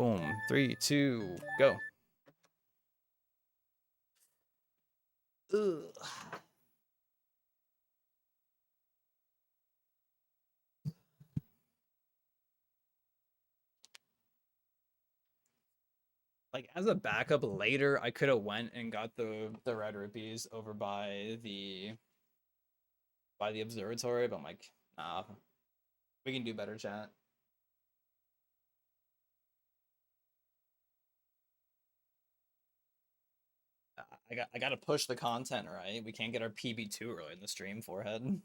Boom. 3, 2, go. Ugh. Like as a backup later, I could have went and got the red rupees over by the observatory, but I'm like, nah, we can do better, chat. I gotta push the content, right? We can't get our PB too early in the stream, forehead.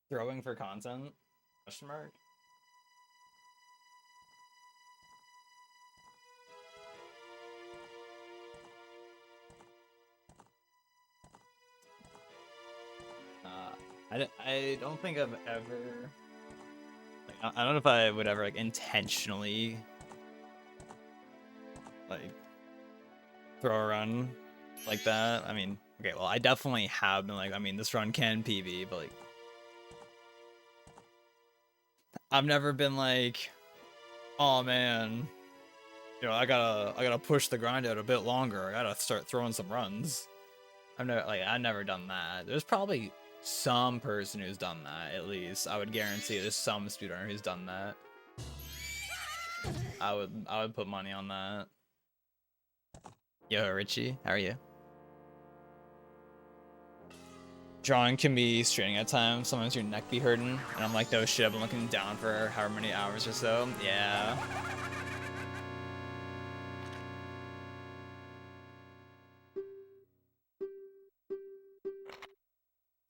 Throwing for content? Question mark? I don't think I've ever like I don't know if I would ever like intentionally like throw a run like that. I mean, okay, well I definitely have been like, I mean, this run can PB, but like I've never been like, oh man, you know, I gotta push the grind out a bit longer. I gotta start throwing some runs. I've never done that. There's probably some person who's done that, at least. I would guarantee there's some speedrunner who's done that. I would put money on that. Yo, Richie, how are you? Drawing can be straining at times. Sometimes your neck be hurting, and I'm like, no shit, I've been looking down for however many hours or so. Yeah.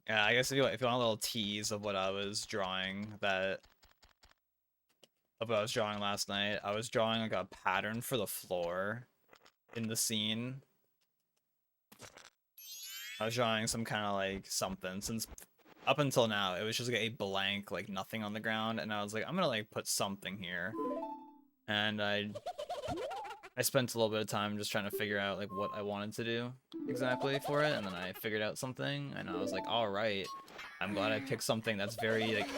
Yeah, I guess if you want a little tease of what I was drawing last night, I was drawing like a pattern for the floor in the scene. I was drawing some kind of like something, since up until now it was just like a blank, like nothing on the ground, and I was like, I'm gonna like put something here. And I spent a little bit of time just trying to figure out like what I wanted to do exactly for it, and then I figured out something, and I was like, all right, I'm glad I picked something that's very like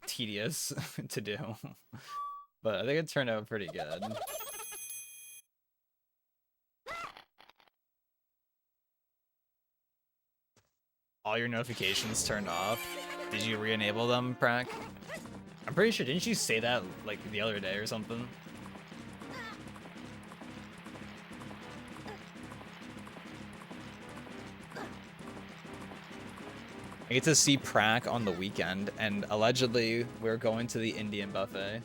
tedious to do. But I think it turned out pretty good. All your notifications turned off. Did you re-enable them, Prac? I'm pretty sure, didn't you say that like the other day or something? I get to see Prac on the weekend, and allegedly we're going to the Indian buffet,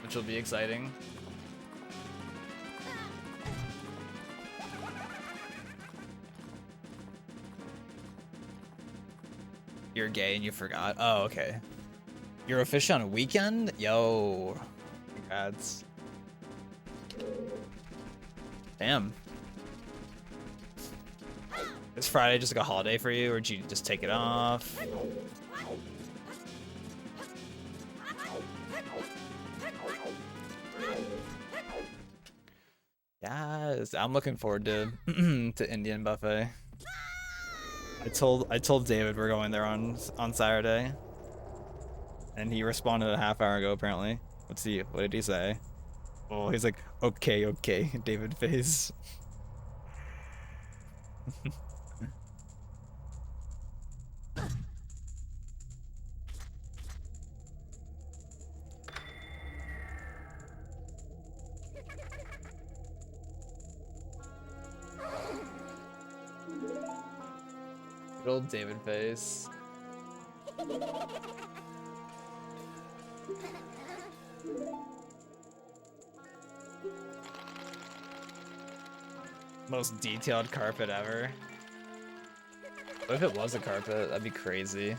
which will be exciting. You're gay and you forgot. Oh, okay. You're official on a weekend? Yo. Congrats. Damn. Is Friday just like a holiday for you, or did you just take it off? Yes, I'm looking forward to to Indian buffet. I told David we're going there on Saturday, and he responded a half hour ago apparently. Let's see, what did he say? Oh, he's like, okay, okay, David face. Good old David face. Most detailed carpet ever. What if it was a carpet? That'd be crazy.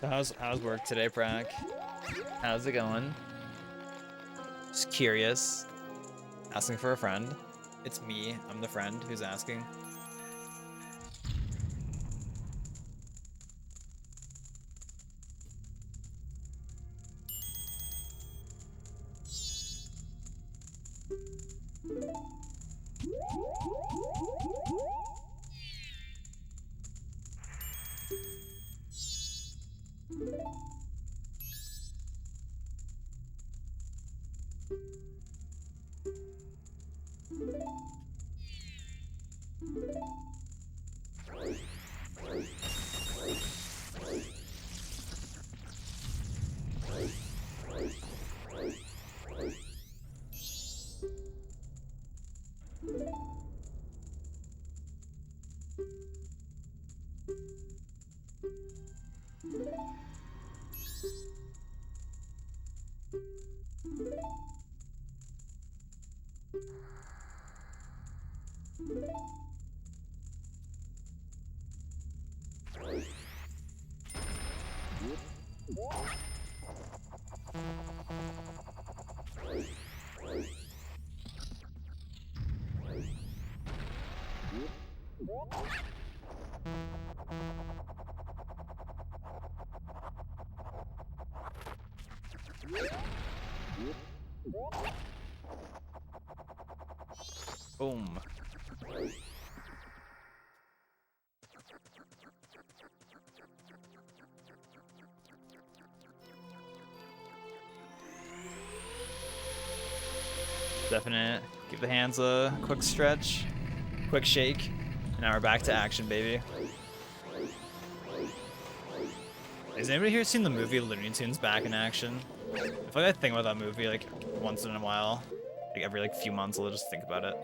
So how's work today, Prac? How's it going? Just curious. Asking for a friend. It's me. I'm the friend who's asking. Boom. Definite. Give the hands a quick stretch, quick shake, and now we're back to action, baby. Has anybody here seen the movie Looney Tunes Back in Action? I feel like I think about that movie like once in a while. Like every like few months I'll just think about it.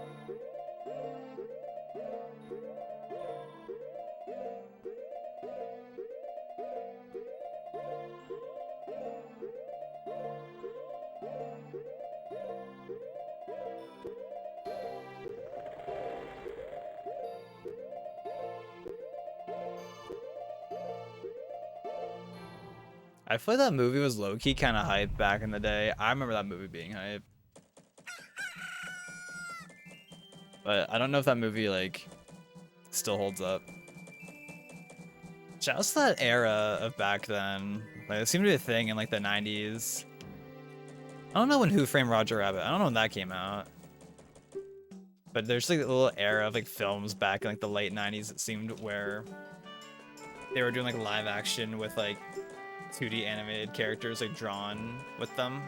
I feel like that movie was low-key kind of hype back in the day. I remember that movie being hype. But I don't know if that movie, like, still holds up. Just that era of back then. Like, it seemed to be a thing in, like, the 90s. I don't know when Who Framed Roger Rabbit. I don't know when that came out. But there's, like, a little era of, like, films back in, like, the late 90s, it seemed, where they were doing, like, live action with, like, 2D animated characters like drawn with them,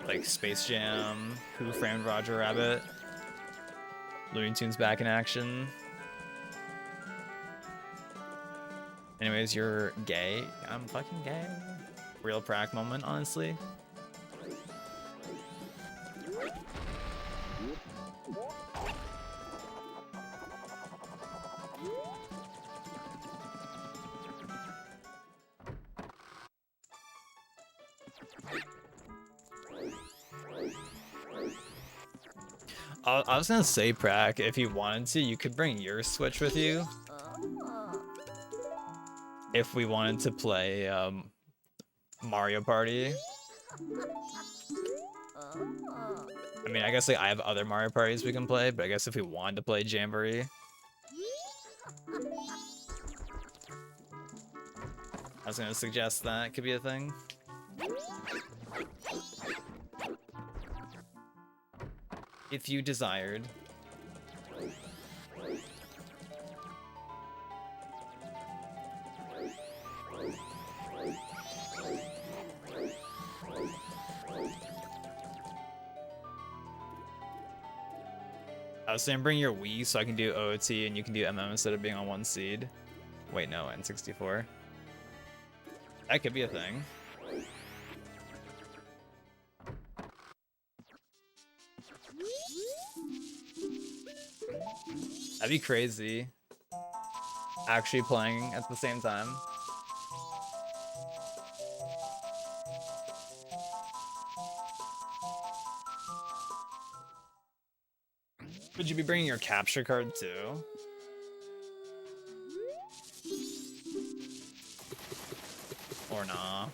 like Space Jam, Who Framed Roger Rabbit, Looney Tunes Back in Action. Anyways, you're gay. I'm fucking gay. Real Prac moment, honestly. I was gonna say, Prac, if you wanted to, you could bring your Switch with you. If we wanted to play Mario Party. I mean, I guess like I have other Mario Parties we can play, but I guess if we wanted to play Jamboree. I was gonna suggest that could be a thing. If you desired. I was saying bring your Wii so I can do OOT and you can do MM instead of being on one seed. Wait, no, N64. That could be a thing. That'd be crazy. Actually playing at the same time. Would you be bringing your capture card too? Or nah?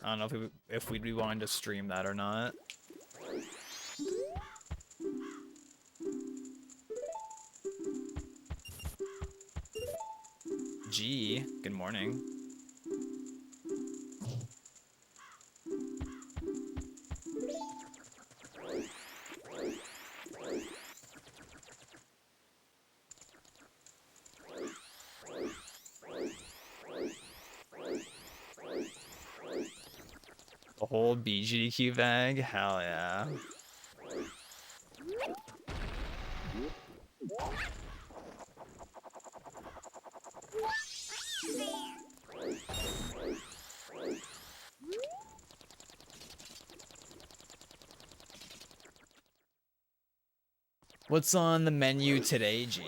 I don't know if we'd be wanting to stream that or not. G, good morning. The whole BGDQ bag? Hell yeah. What's on the menu today, G?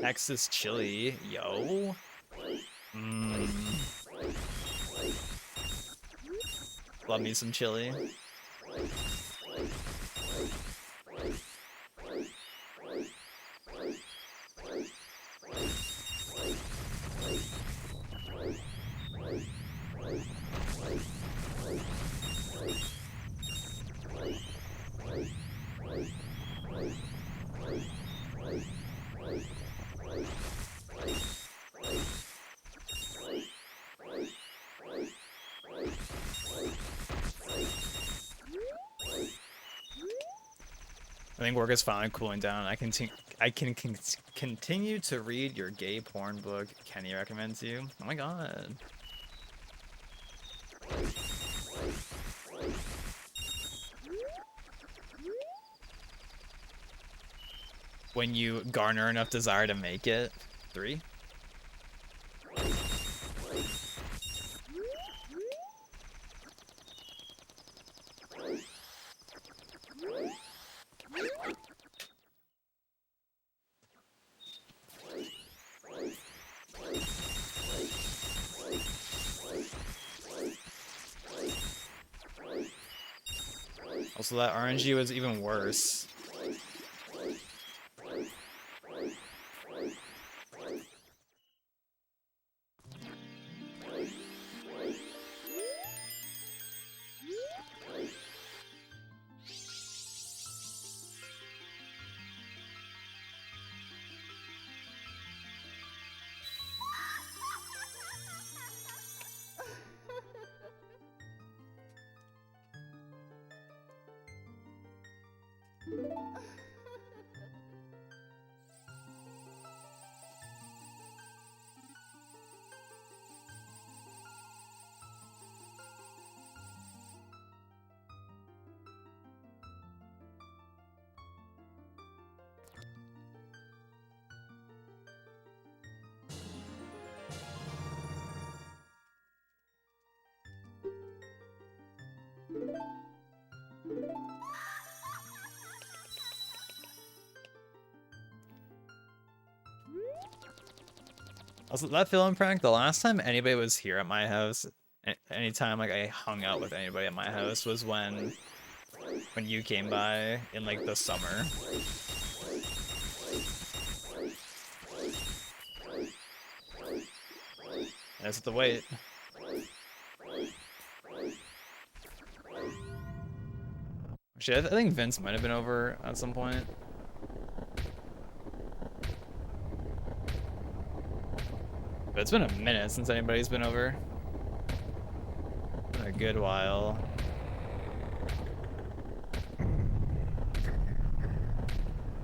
Texas chili, yo. Love me some chili. I think work is finally cooling down. I can continue to read your gay porn book Kenny recommends you. Oh my god. When you garner enough desire to make it. 3. Also, that RNG was even worse. Also, that film prank, the last time anybody was here at my house, anytime like I hung out with anybody at my house was when you came by in like the summer. I just have to wait. Shit, I think Vince might have been over at some point. But it's been a minute since anybody's been over. Been a good while.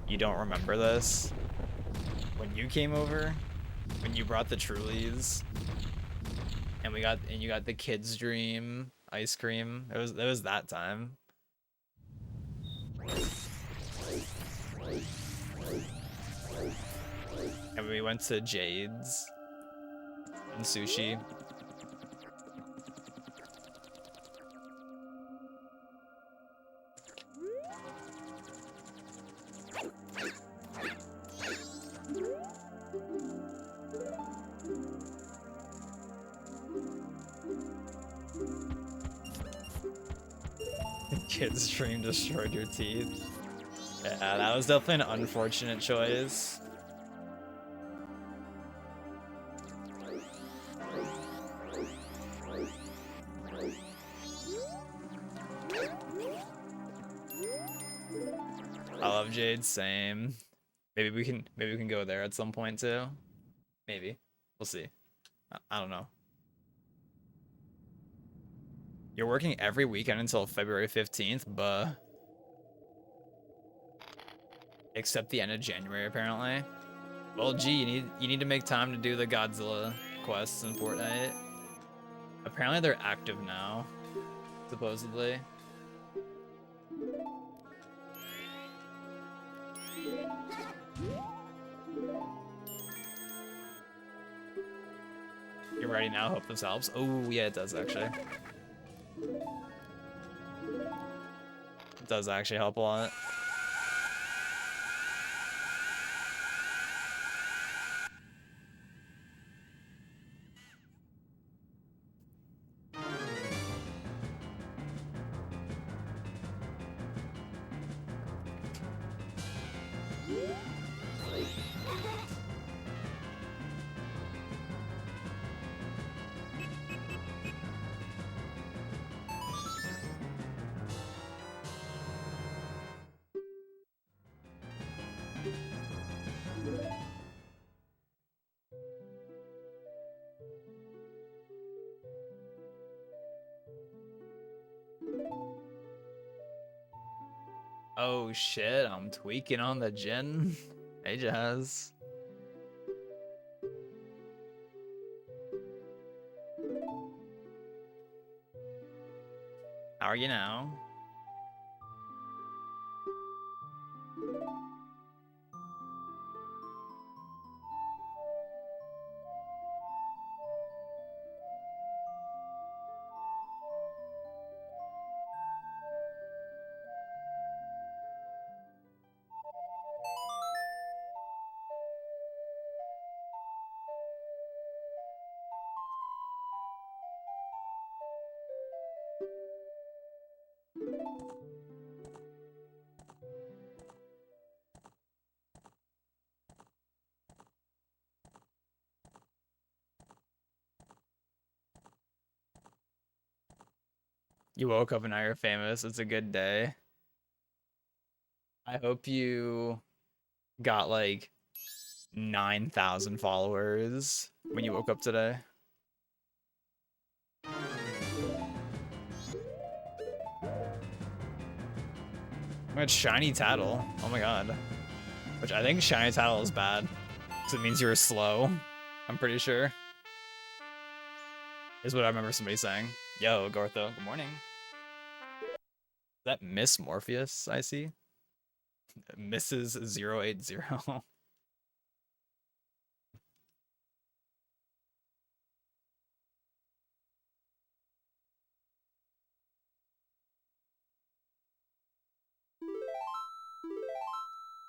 You don't remember this? When you came over? When you brought the Trulies? And you got the kids' dream ice cream. It was that time. And we went to Jade's. and sushi. Kid's stream destroyed your teeth. Yeah, that was definitely an unfortunate choice. I love Jade, same. Maybe we can go there at some point too. Maybe. We'll see. I don't know. You're working every weekend until February 15th, but except the end of January apparently. Well, gee, you need to make time to do the Godzilla quests in Fortnite. Apparently they're active now, supposedly. You're ready now? Hope this helps. Oh, yeah, it does actually. It does actually help a lot. Oh shit, I'm tweaking on the gin. Hey, Jazz. How are you now? You woke up and now you're famous. It's a good day. I hope you got like 9,000 followers when you woke up today. I got Shiny Tattle. Oh my god. Which I think Shiny Tattle is bad. Because it means you were slow. I'm pretty sure. Is what I remember somebody saying. Yo, Gortho, good morning. Is that Miss Morpheus I see? Mrs. 080.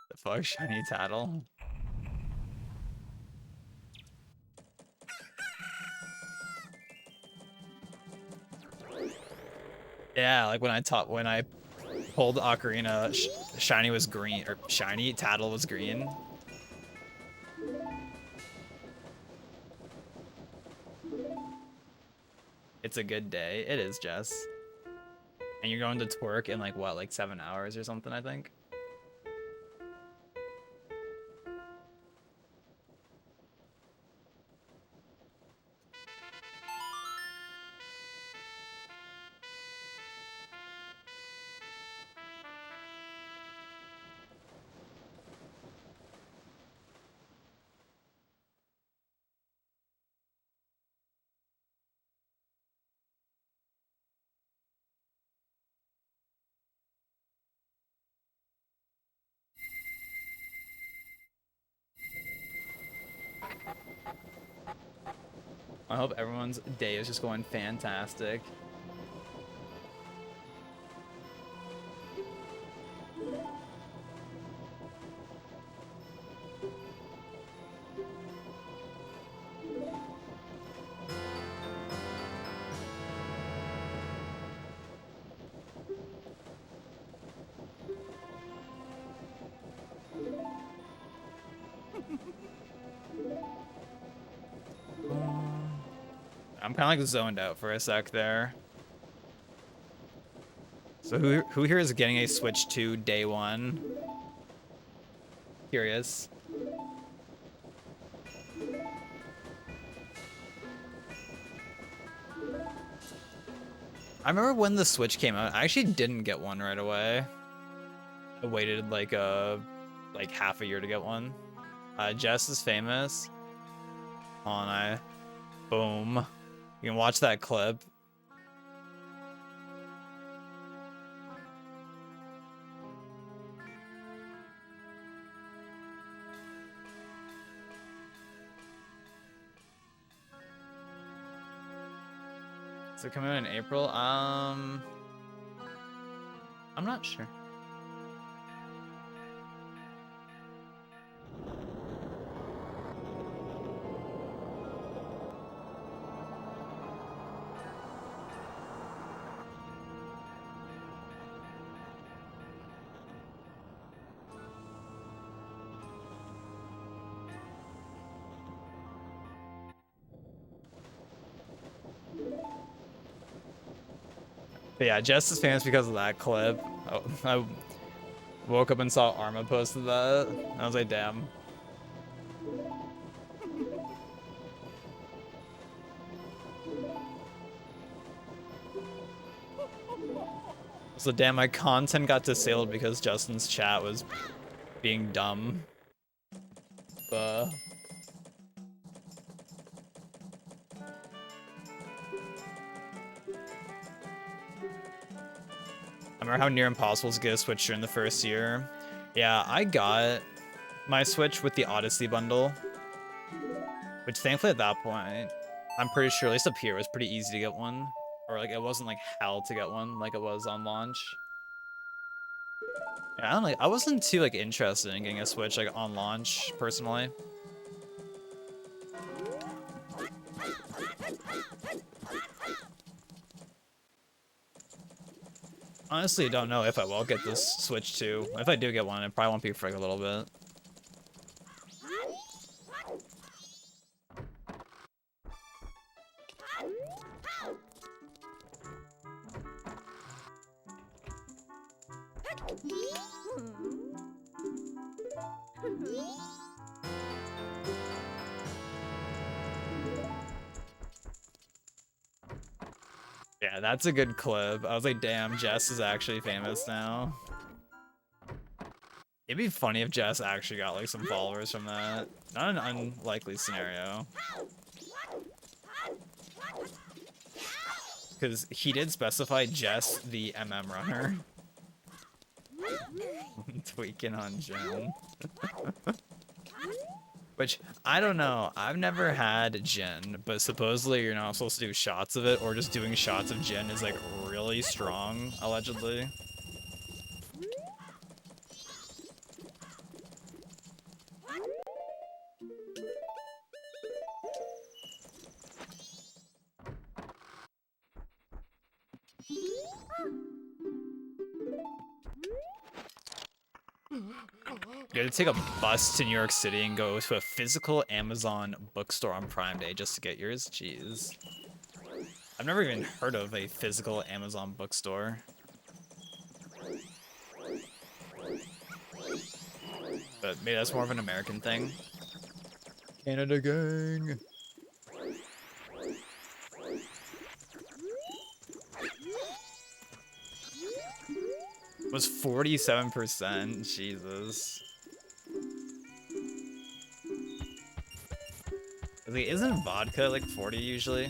The fuck, Shiny Tattle? Yeah, like when I pulled Ocarina, Shiny was green, or Shiny Tattle was green. It's a good day. It is, Jess. And you're going to twerk in like what, like 7 hours or something, I think? I hope everyone's day is just going fantastic. I'm kind of like zoned out for a sec there. So who here is getting a Switch 2 day one? Curious. I remember when the Switch came out, I actually didn't get one right away. I waited like half a year to get one. Jess is famous. On boom. You can watch that clip. Is it coming out in April? I'm not sure. But yeah, Jess is famous because of that clip. Oh, I woke up and saw Arma posted that. I was like, damn. So damn, my content got disabled because Justin's chat was being dumb. I remember how near impossible to get a Switch during the first year. Yeah, I got my Switch with the Odyssey bundle, which thankfully at that point, I'm pretty sure, at least up here, it was pretty easy to get one. Or like, it wasn't like hell to get one like it was on launch. Yeah, I wasn't too like interested in getting a Switch like on launch, personally. Honestly, don't know if I will get this Switch 2. If I do get one, it probably won't be for like a little bit. Yeah, that's a good clip. I was like, damn, Jess is actually famous now. It'd be funny if Jess actually got like some followers from that. Not an unlikely scenario. Because he did specify Jess the MM runner. Tweaking on Jin. Which, I don't know. I've never had Jin, but supposedly you're not supposed to do shots of it, or just doing shots of Jin is like really strong, allegedly. You had to take a bus to New York City and go to a physical Amazon bookstore on Prime Day just to get yours? Jeez. I've never even heard of a physical Amazon bookstore. But maybe that's more of an American thing. Canada gang. Was 47%. Jesus. Like, isn't vodka like 40 usually?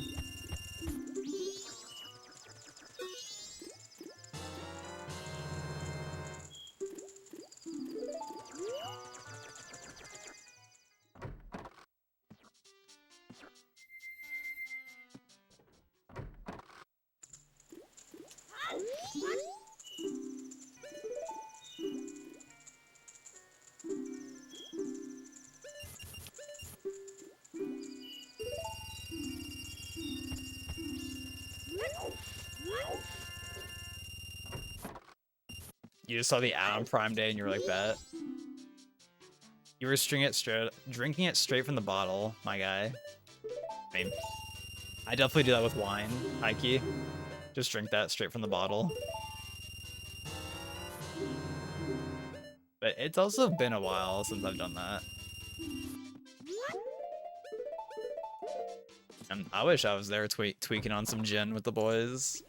You just saw the ad on Prime Day and you were like, bet. You were drinking it straight from the bottle, my guy. I mean, I definitely do that with wine, Heike. Just drink that straight from the bottle. But it's also been a while since I've done that. And I wish I was there tweaking on some gin with the boys.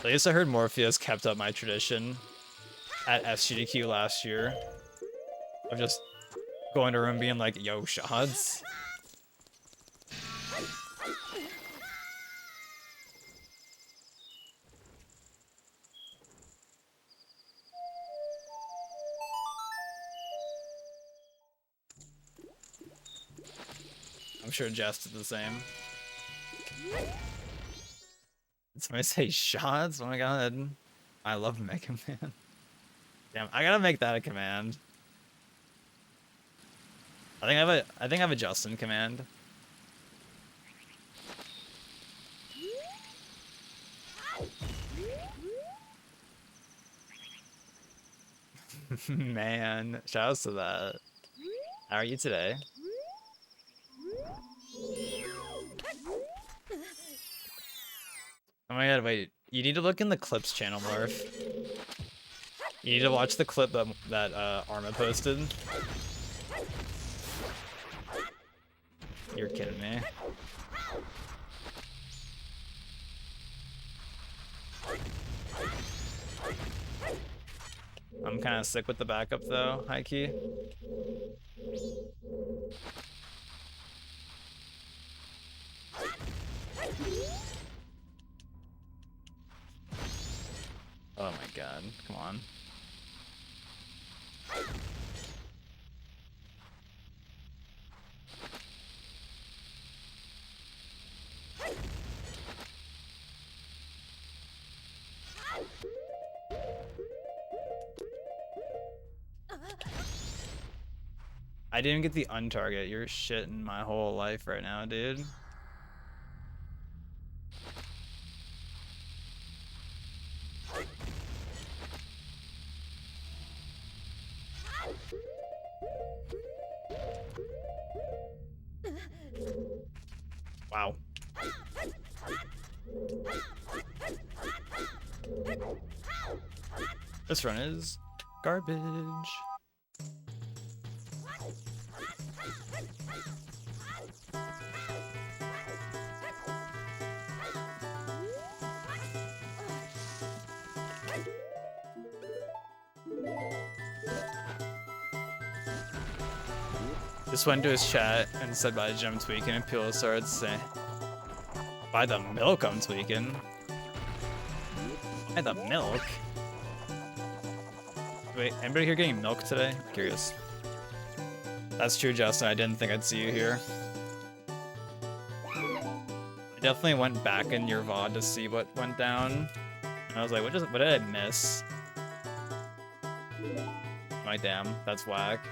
At least I heard Morpheus kept up my tradition at SGDQ last year of just going to a room being like, yo, shots. I'm sure Jess did the same. Did somebody say shots? Oh my god. I love Mega Man. Damn, I gotta make that a command. I think I have a Justin command. Man, shoutouts to that. How are you today? Oh my god, wait. You need to look in the clips channel, Morph. You need to watch the clip that Arma posted. You're kidding me. I'm kind of sick with the backup though, high key. Oh my god, come on. I didn't get the untarget. You're shitting my whole life right now, dude. Wow. This run is garbage. Just went to his chat and said by Jim tweaking, and people started saying, by the milk I'm tweaking. By the milk? Wait, anybody here getting milk today? I'm curious. That's true, Justin. I didn't think I'd see you here. I definitely went back in your VOD to see what went down. And I was like, what did I miss? My damn, that's whack.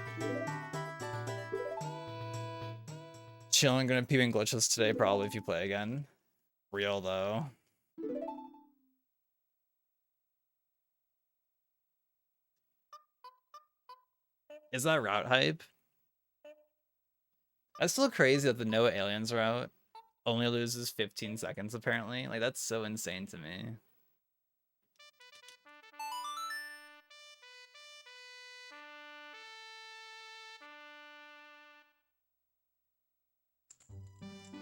Chilling, gonna pee in glitches today, probably if you play again. Real though. Is that route hype? That's still crazy that the no aliens route only loses 15 seconds apparently. Like that's so insane to me.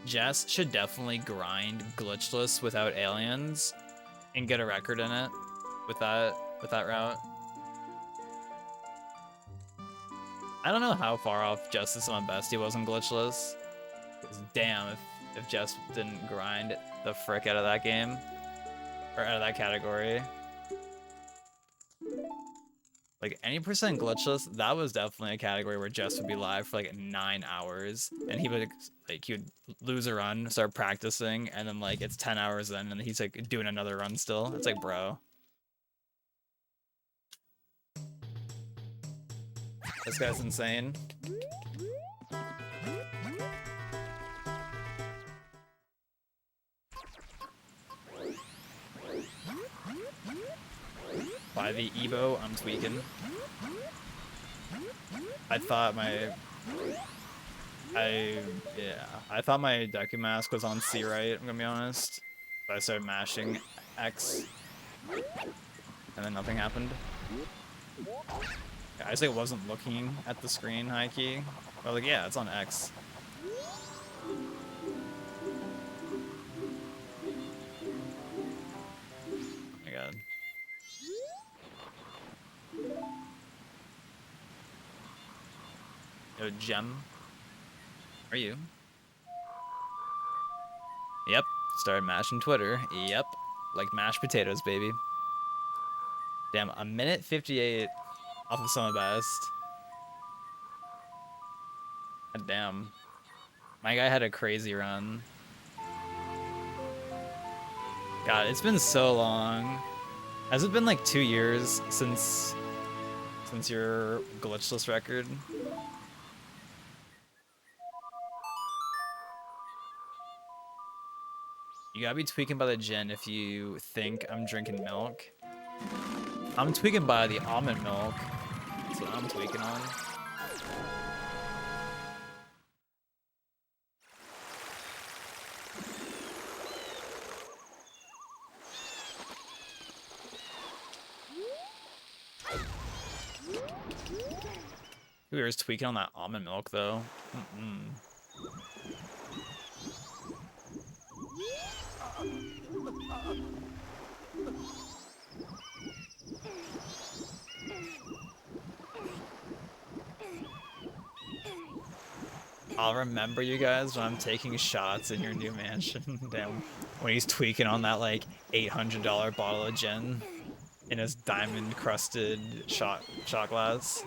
Jess should definitely grind glitchless without aliens and get a record in it with that route. I don't know how far off Justice on Best he was in glitchless. Because damn, if Jess didn't grind the frick out of that game or out of that category. Like any percent glitchless, that was definitely a category where Jess would be live for like 9 hours, and he would lose a run, start practicing, and then like it's 10 hours in, and he's like doing another run still. It's like, bro, this guy's insane. By the Evo, I'm tweaking. I thought my I thought my Deku Mask was on C right, I'm gonna be honest. So I started mashing X, and then nothing happened. I just like wasn't looking at the screen, high key. I was like, yeah, it's on X. Oh my god. Yo, Gem, are you? Yep. Started mashing Twitter. Yep. Like mashed potatoes, baby. Damn, a minute 58 off of some of best. God damn. My guy had a crazy run. God, it's been so long. Has it been like 2 years since your glitchless record? You gotta be tweaking by the gin if you think I'm drinking milk. I'm tweaking by the almond milk. That's what I'm tweaking on. We were just tweaking on that almond milk though. I'll remember you guys when I'm taking shots in your new mansion. Damn. When he's tweaking on that like $800 bottle of gin in his diamond crusted shot glass.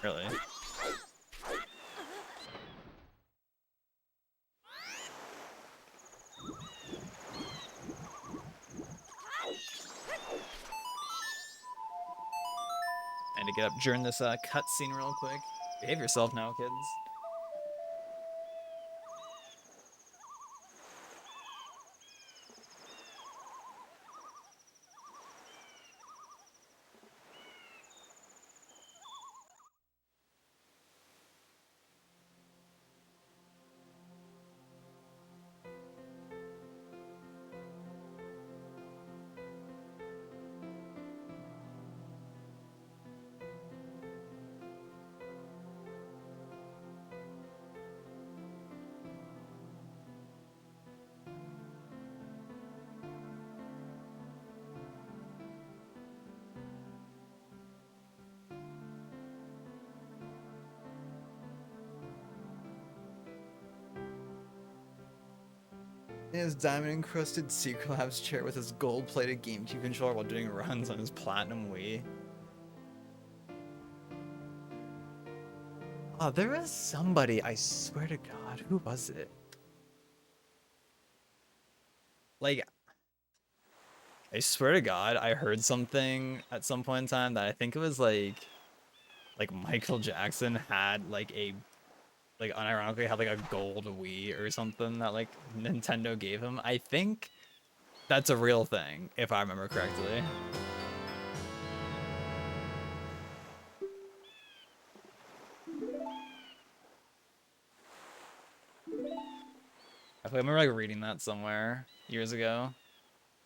Really? And to get up during this cutscene real quick. Behave yourself now, kids. In his diamond encrusted Secret Labs chair with his gold plated GameCube controller while doing runs on his platinum Wii. Oh, there was somebody, I swear to God, who was it? Like, I swear to God, I heard something at some point in time that I think it was like Michael Jackson had like unironically had like a gold Wii or something that like Nintendo gave him. I think that's a real thing, if I remember correctly. I remember like reading that somewhere years ago. I'm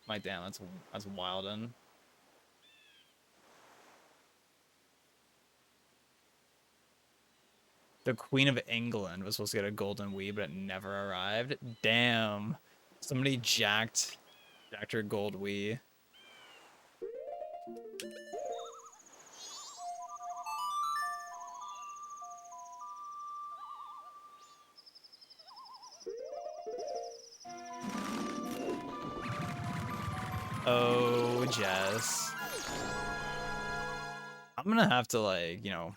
like, damn, that's wild. And the Queen of England was supposed to get a golden Wii, but it never arrived. Damn, somebody jacked Dr. Gold Wii. Oh, Jess. I'm gonna have to, like, you know,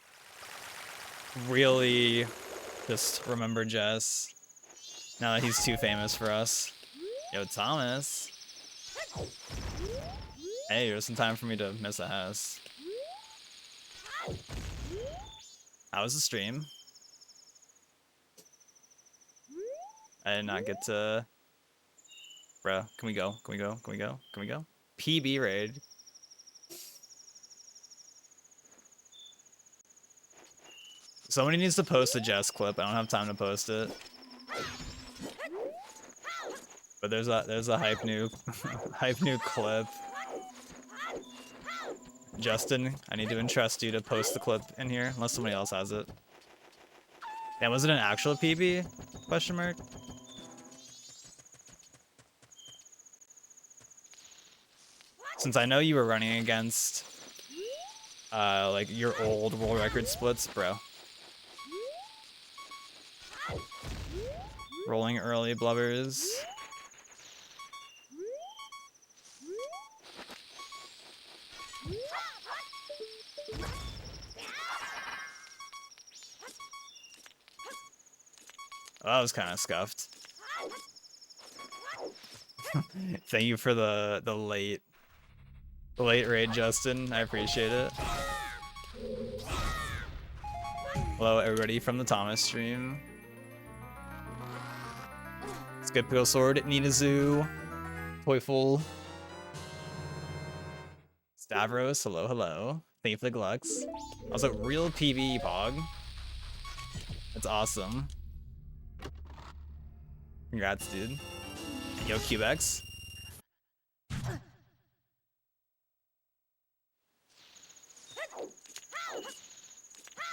really just remember Jess now that he's too famous for us. Yo, Thomas. Hey, there's some time for me to miss a house. How was the stream? I did not get to... Bro, can we go? Can we go? Can we go? Can we go? PB raid. Somebody needs to post a Jess clip. I don't have time to post it. But there's a hype new hype new clip. Justin, I need to entrust you to post the clip in here, unless somebody else has it. And was it an actual PB? Question mark. Since I know you were running against like your old world record splits, bro. Rolling early blubbers. Oh, that was kind of scuffed. Thank you for the late raid, Justin. I appreciate it. Hello, everybody from the Thomas stream. Skip Pickle Sword, Ninazu, Toyful, Stavros. Hello, hello. Thank you for the Glux. Also, real PvE Pog. That's awesome. Congrats, dude. Yo, Cubex.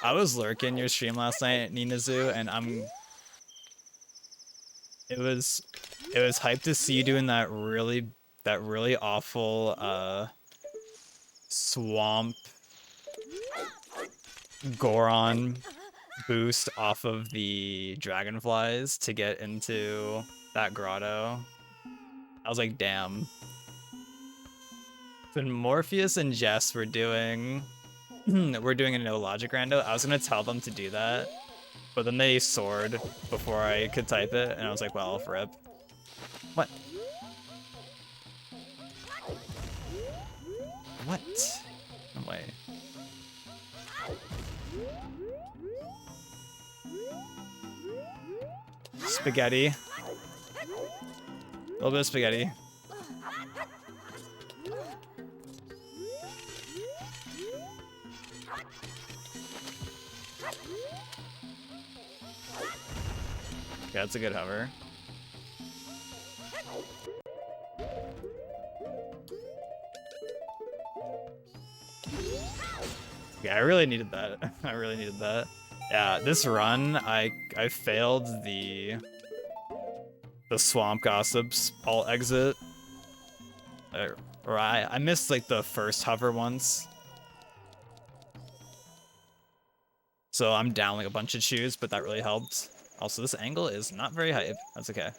I was lurking your stream last night, Ninazu, and it was hyped to see you doing that really awful swamp Goron boost off of the dragonflies to get into that grotto. I was like, damn. When Morpheus and Jess were doing we're doing a no logic rando, I was gonna tell them to do that, but then they soared before I could type it, and I was like, well, rip. What? What? No way. Spaghetti. A little bit of spaghetti. Yeah, that's a good hover. Yeah, I really needed that. I really needed that. Yeah, this run, I failed the Swamp Gossips alt exit. Or I missed like the first hover once. So I'm down like a bunch of chews, but that really helped. Also, this angle is not very hype. That's okay.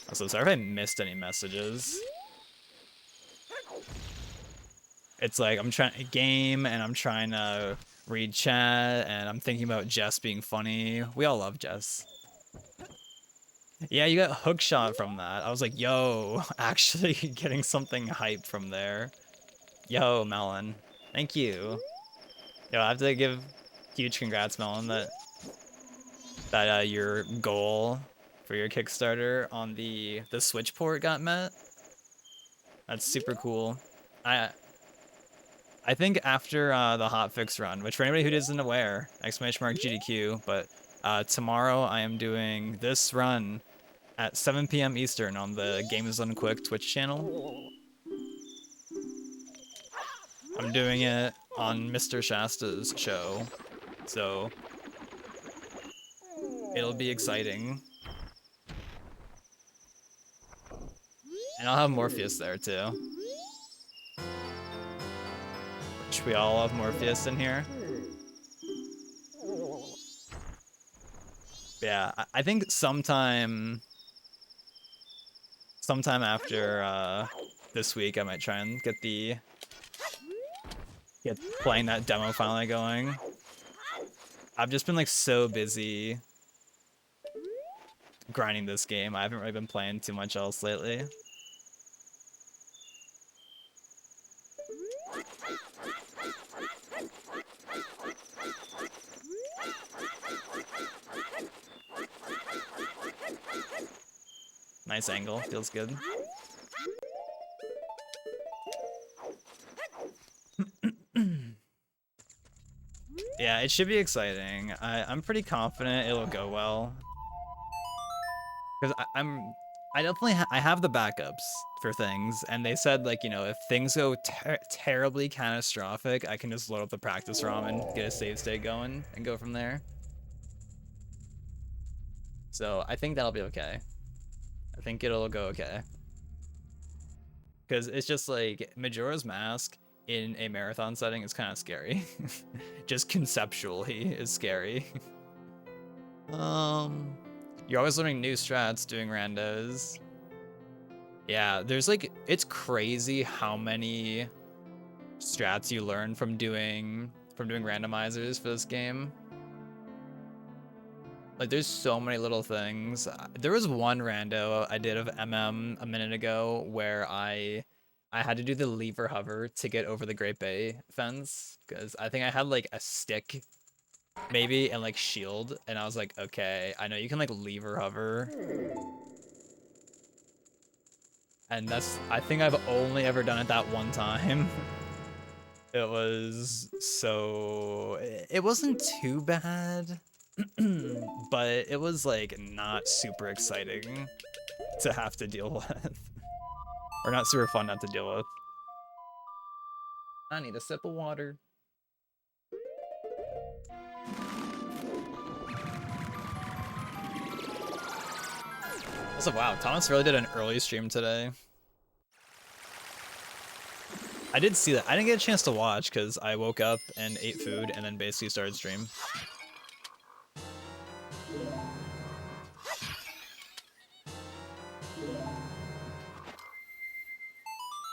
Also, sorry if I missed any messages. It's like I'm trying to game and I'm trying to read chat and I'm thinking about Jess being funny. We all love Jess. Yeah, you got hookshot from that. I was like, yo, actually getting something hype from there. Yo, Melon. Thank you. Yo, I have to give huge congrats, Melon, that your goal for your Kickstarter on the Switch port got met. That's super cool. I think after the hotfix run, which for anybody who isn't aware, !GDQ, but tomorrow I am doing this run at 7 p.m. Eastern on the Games Done Quick Twitch channel. I'm doing it on Mr. Shasta's show, so It'll be exciting. And I'll have Morpheus there too. Which we all have Morpheus in here. Yeah, I think sometime after this week I might try and get playing that demo finally going. I've just been like so busy grinding this game. I haven't really been playing too much else lately. Nice angle, feels good. Yeah, it should be exciting. I'm pretty confident it'll go well. Because I definitely I have the backups for things, and they said like, you know, if things go terribly catastrophic, I can just load up the practice ROM and get a save state going and go from there. So I think that'll be okay. I think it'll go okay. Because it's just like Majora's Mask in a marathon setting is kind of scary. Just conceptually is scary. You're always learning new strats doing randos. Yeah, there's like, it's crazy how many strats you learn from doing randomizers for this game. Like, there's so many little things. There was one rando I did of MM a minute ago where I had to do the lever hover to get over the Great Bay fence, because I think I had like a stick maybe and like shield, and I was like, okay, I know you can like lever hover. And that's, I think I've only ever done it that one time. It was so, it wasn't too bad. But it was like not super exciting to have to deal with. Or not super fun not to deal with. I need a sip of water. Also, wow, Thomas really did an early stream today. I did see that. I didn't get a chance to watch because I woke up and ate food and then basically started stream.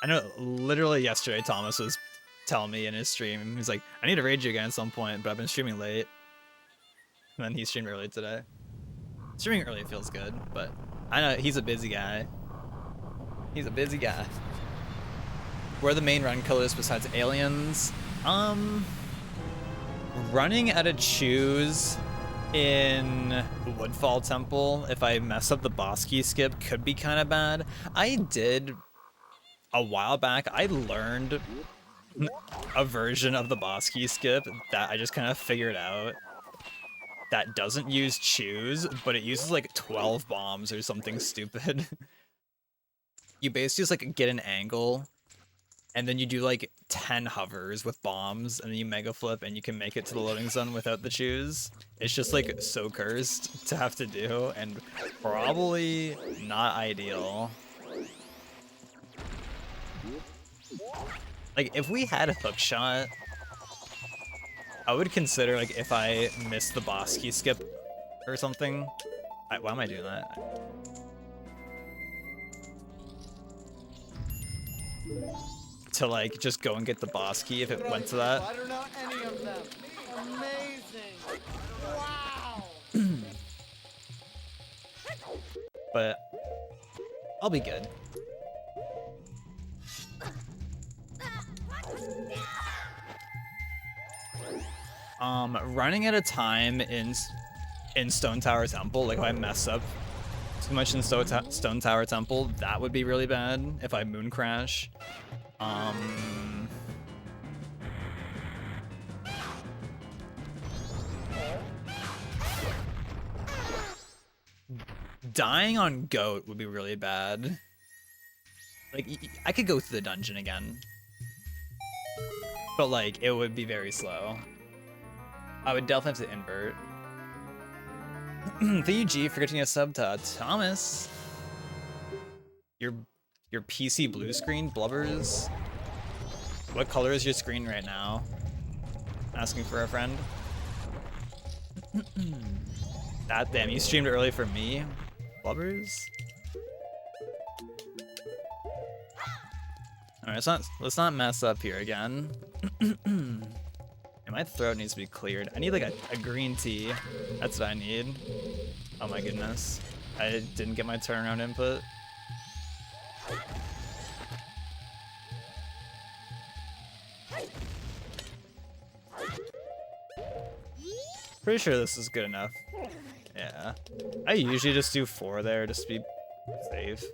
I know literally yesterday Thomas was telling me in his stream, he's like, I need to raid you again at some point, but I've been streaming late. And then he streamed early today. Streaming early feels good, but I know he's a busy guy. He's a busy guy. Where are the main run colors besides aliens? Running at a choose in Woodfall Temple, if I mess up the boss key skip, could be kind of bad. I did a while back, I learned a version of the boss key skip that I just kind of figured out that doesn't use choose, but it uses like 12 bombs or something stupid. You basically just like get an angle, and then you do like 10 hovers with bombs, and then you mega flip, and you can make it to the loading zone without the choose. It's just like so cursed to have to do, and probably not ideal. Like, if we had a hook shot, I would consider, like, if I missed the boss key skip or something. Why am I doing that? To, like, just go and get the boss key if it went to that. I don't know any of them. Amazing. Wow. But I'll be good. Running at a time in Stone Tower Temple, like if I mess up too much in Stone Tower Temple, that would be really bad if I moon crash. Dying on Goat would be really bad. Like, I could go through the dungeon again, but like, it would be very slow. I would definitely have to invert. Thank you, G, for getting a sub to Thomas. Your PC blue screen, blubbers. What color is your screen right now? Asking for a friend. God damn, you streamed early for me, blubbers. All right, let's not mess up here again. And my throat needs to be cleared. I need like a green tea. That's what I need. Oh my goodness. I didn't get my turnaround input. Pretty sure this is good enough. Yeah. I usually just do 4 there just to be safe.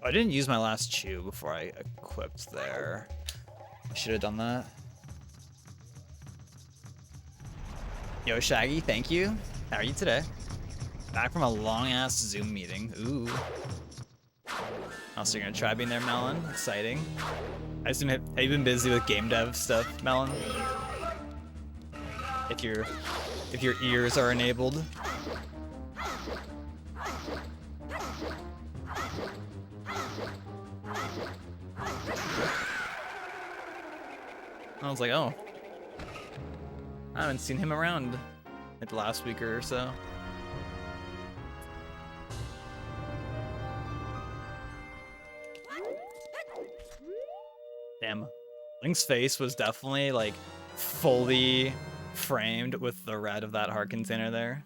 I didn't use my last chew before I equipped there. I should have done that. Yo, Shaggy, thank you. How are you today? Back from a long-ass Zoom meeting. Ooh. Also, you're gonna try being there, Melon? Exciting. I assume, have you been busy with game dev stuff, Melon? If your ears are enabled. I was like, oh. I haven't seen him around like the last week or so. Damn. Link's face was definitely like fully framed with the red of that heart container there.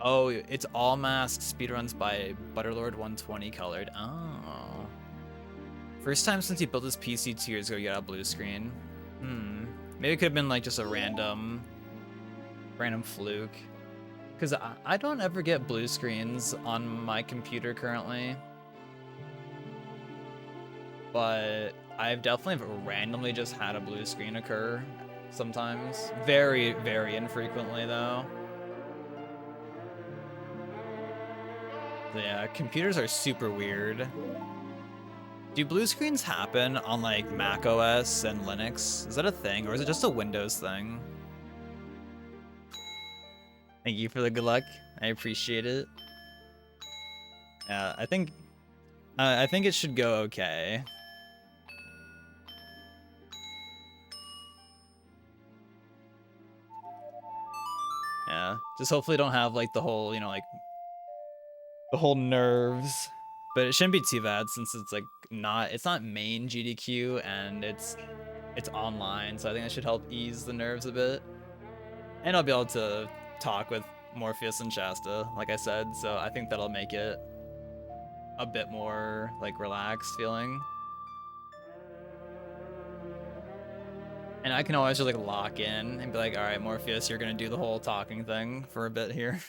Oh, it's all masked speedruns by Butterlord120 colored. Oh. First time since he built his PC 2 years ago, you got a blue screen. Maybe it could have been like just a random fluke. Because I don't ever get blue screens on my computer currently. But I've definitely randomly just had a blue screen occur sometimes. Very, very infrequently though. Yeah, computers are super weird. Do blue screens happen on like Mac OS and Linux? Is that a thing, or is it just a Windows thing? Thank you for the good luck. I appreciate it. Yeah, I think it should go okay. Yeah, just hopefully don't have like the whole, you know, like the whole nerves, but it shouldn't be too bad since it's like it's not main GDQ and it's online, so I think that should help ease the nerves a bit. And I'll be able to talk with Morpheus and Shasta, like I said, so I think that'll make it a bit more like relaxed feeling. And I can always just like lock in and be like, all right, Morpheus, you're gonna do the whole talking thing for a bit here.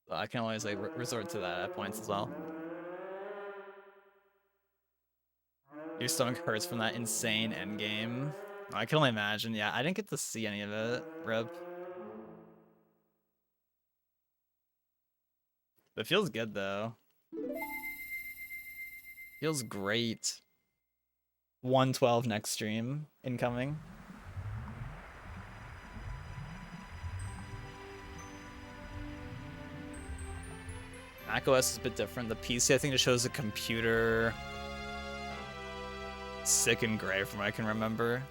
I can always like resort to that at points as well. Your stomach hurts from that insane endgame. I can only imagine. Yeah, I didn't get to see any of it. Rip. But it feels good though. Feels great. 112 next stream incoming. macOS is a bit different. The PC, I think, just shows the computer sick and gray from what I can remember.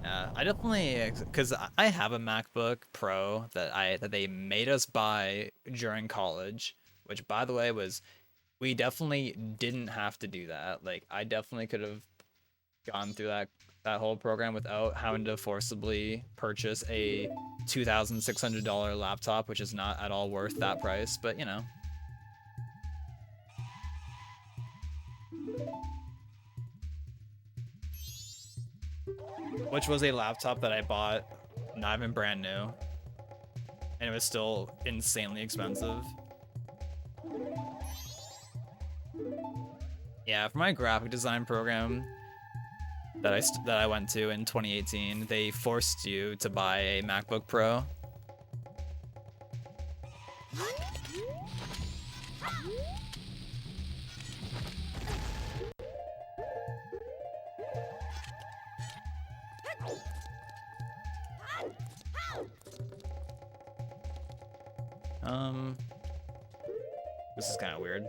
Yeah, I definitely, because I have a MacBook Pro that they made us buy during college, which by the way we definitely didn't have to do that. Like I definitely could have gone through that that whole program without having to forcibly purchase a $2,600 laptop, which is not at all worth that price, but you know. Which was a laptop that I bought not even brand new, and it was still insanely expensive. Yeah, for my graphic design program that I went to in 2018, they forced you to buy a MacBook Pro. This is kind of weird.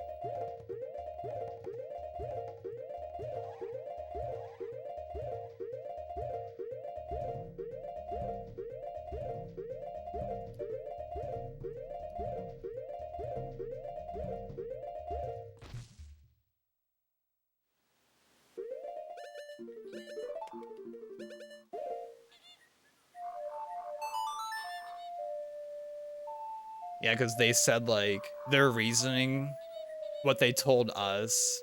Yeah, because they said, like, their reasoning, what they told us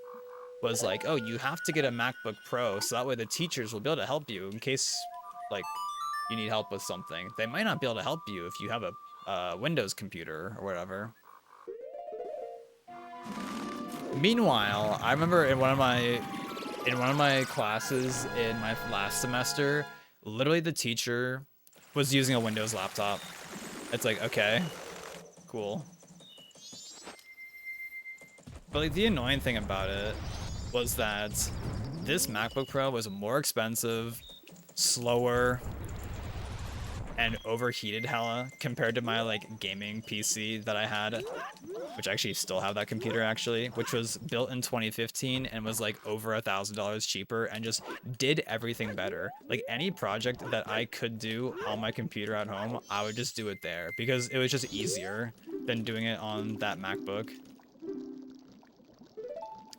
was like, oh, you have to get a MacBook Pro so that way the teachers will be able to help you in case, like, you need help with something. They might not be able to help you if you have a Windows computer or whatever. Meanwhile, I remember in one of my classes in my last semester, literally the teacher was using a Windows laptop. It's like, okay, cool. But like the annoying thing about it was that this MacBook Pro was more expensive, slower, and overheated hella compared to my like gaming PC that I had, which I actually still have that computer actually, which was built in 2015 and was like over $1,000 cheaper and just did everything better. Like any project that I could do on my computer at home, I would just do it there because it was just easier than doing it on that MacBook.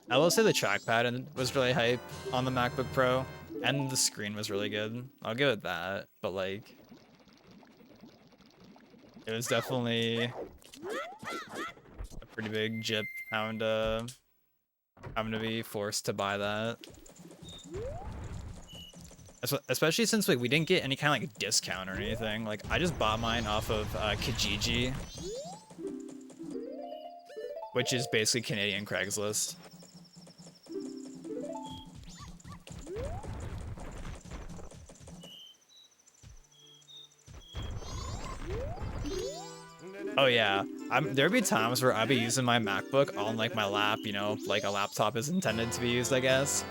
I will say the trackpad was really hype on the MacBook Pro, and the screen was really good. I'll give it that, but like, it was definitely a pretty big jip having to be forced to buy that. Especially since like we didn't get any kind of like discount or anything. Like I just bought mine off of Kijiji, which is basically Canadian Craigslist. Oh yeah, there'd be times where I'd be using my MacBook on like my lap, you know, like a laptop is intended to be used, I guess.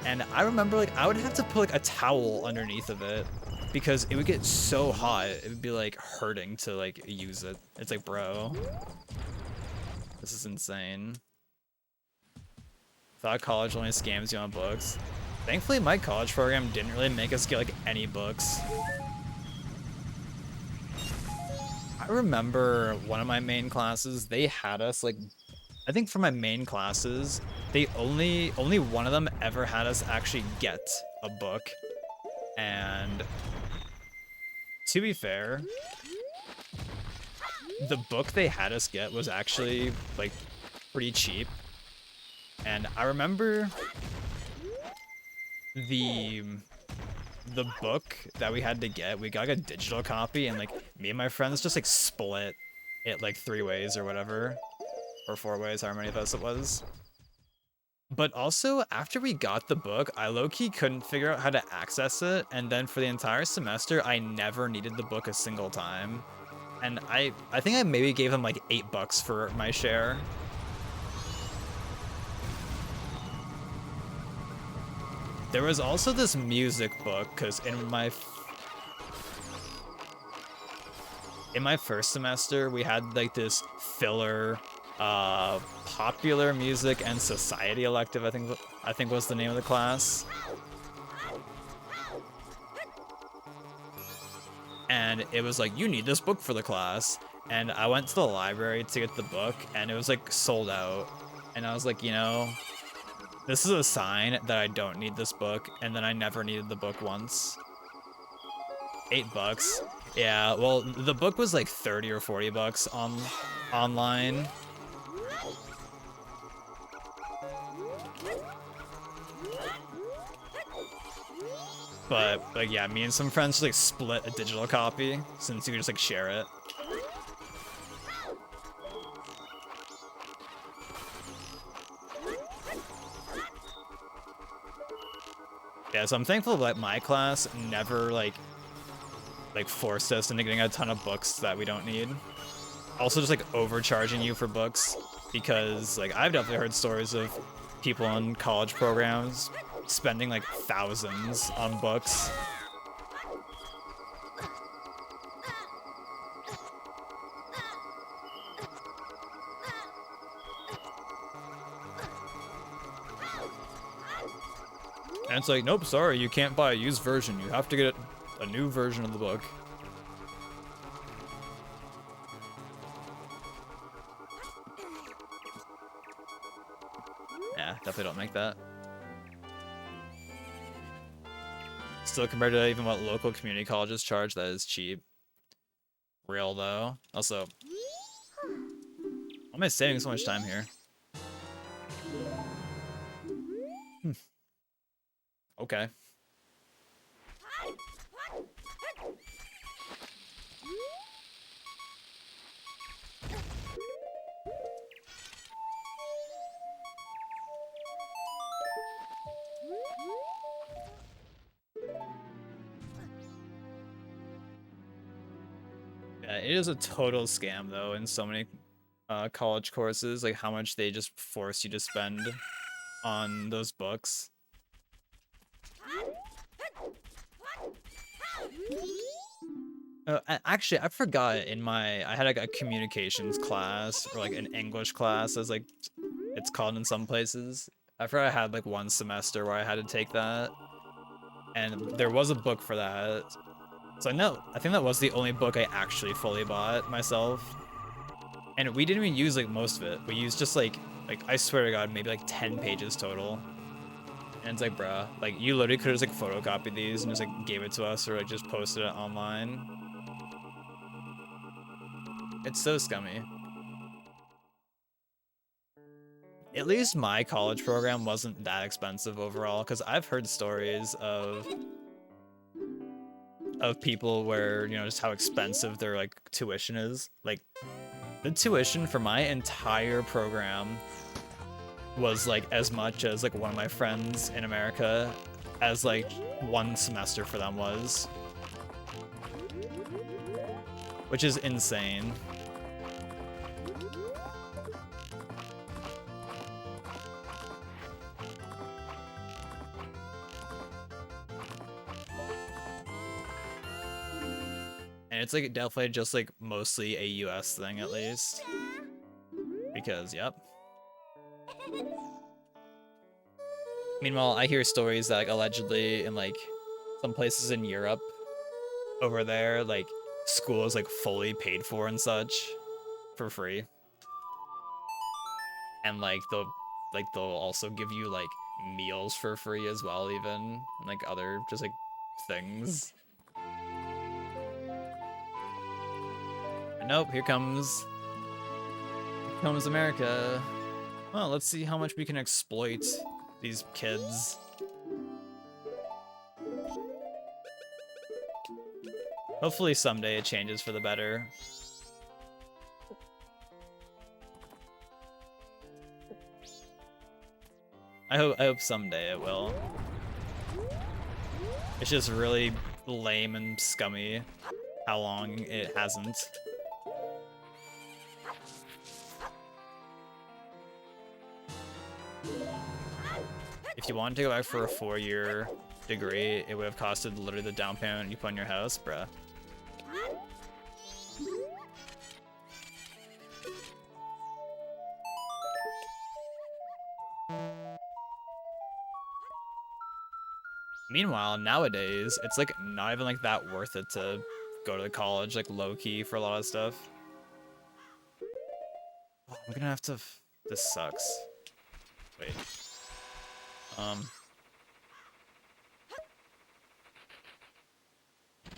And I remember like I would have to put like a towel underneath of it because it would get so hot. It would be like hurting to like use it. It's like, bro, this is insane. Thought college only scams you on books. Thankfully, my college program didn't really make us get like any books. I remember one of my main classes, they had us like, I think for my main classes, they only one of them ever had us actually get a book. And to be fair, the book they had us get was actually like pretty cheap. And I remember the book that we had to get, we got like a digital copy, and like me and my friends just like split it like 3 ways or whatever, or 4 ways, however many of us it was. But also after we got the book, I low-key couldn't figure out how to access it, and then for the entire semester I never needed the book a single time. And I think I maybe gave them like $8 for my share. There was also this music book, because in my first semester, we had like this filler, popular music and society elective, I think was the name of the class. And it was like, you need this book for the class. And I went to the library to get the book, and it was like sold out. And I was like, you know, This is a sign that I don't need this book, and then I never needed the book once. $8. Yeah, well, the book was like 30 or 40 bucks online. But like, yeah, me and some friends just like split a digital copy since you could just like share it. Yeah, so I'm thankful that my class never like forced us into getting a ton of books that we don't need. Also just like overcharging you for books, because like I've definitely heard stories of people in college programs spending like thousands on books. And it's like, nope, sorry, you can't buy a used version. You have to get a new version of the book. Yeah, definitely don't make that. Still, compared to even what local community colleges charge, that is cheap. Real, though. Also, why am I saving so much time here? Okay. Yeah, it is a total scam, though, in so many college courses, like how much they just force you to spend on those books. Actually, I forgot I had like a communications class or like an English class, as like it's called in some places. I forgot I had like one semester where I had to take that, and there was a book for that. So I think that was the only book I actually fully bought myself. And we didn't even use like most of it. We used just like I swear to God, maybe like 10 pages total. And it's like, bruh, like you literally could have just like photocopied these and just like gave it to us, or like just posted it online. It's so scummy. At least my college program wasn't that expensive overall, because I've heard stories of people where, you know, just how expensive their like tuition is. Like the tuition for my entire program was like as much as like one of my friends in America, as like one semester for them was, which is insane. And it's like definitely just like mostly a US thing, at least, because yep. Meanwhile, I hear stories that like allegedly in like some places in Europe over there, like school is like fully paid for and such for free. And like they'll also give you like meals for free as well, even, and like other just like things. But nope, here comes America. Well, let's see how much we can exploit these kids. Hopefully someday it changes for the better. I hope someday it will. It's just really lame and scummy how long it hasn't. If you wanted to go back for a 4-year degree, it would have costed literally the down payment you put on your house, bruh. Meanwhile, nowadays, it's like not even like that worth it to go to college, like low key for a lot of stuff. Oh, I'm gonna have to. This sucks. Wait.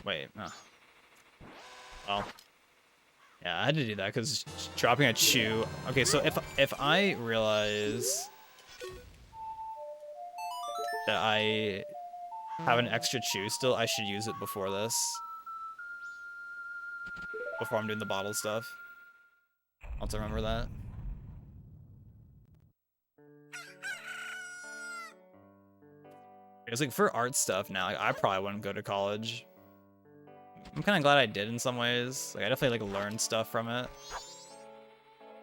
Wait, no. Well, yeah, I had to do that because dropping a chew. Okay, so if I realize that I have an extra chew still, I should use it before this. Before I'm doing the bottle stuff. I'll have to remember that. Because like for art stuff now, like, I probably wouldn't go to college. I'm kind of glad I did in some ways. Like I definitely like learned stuff from it.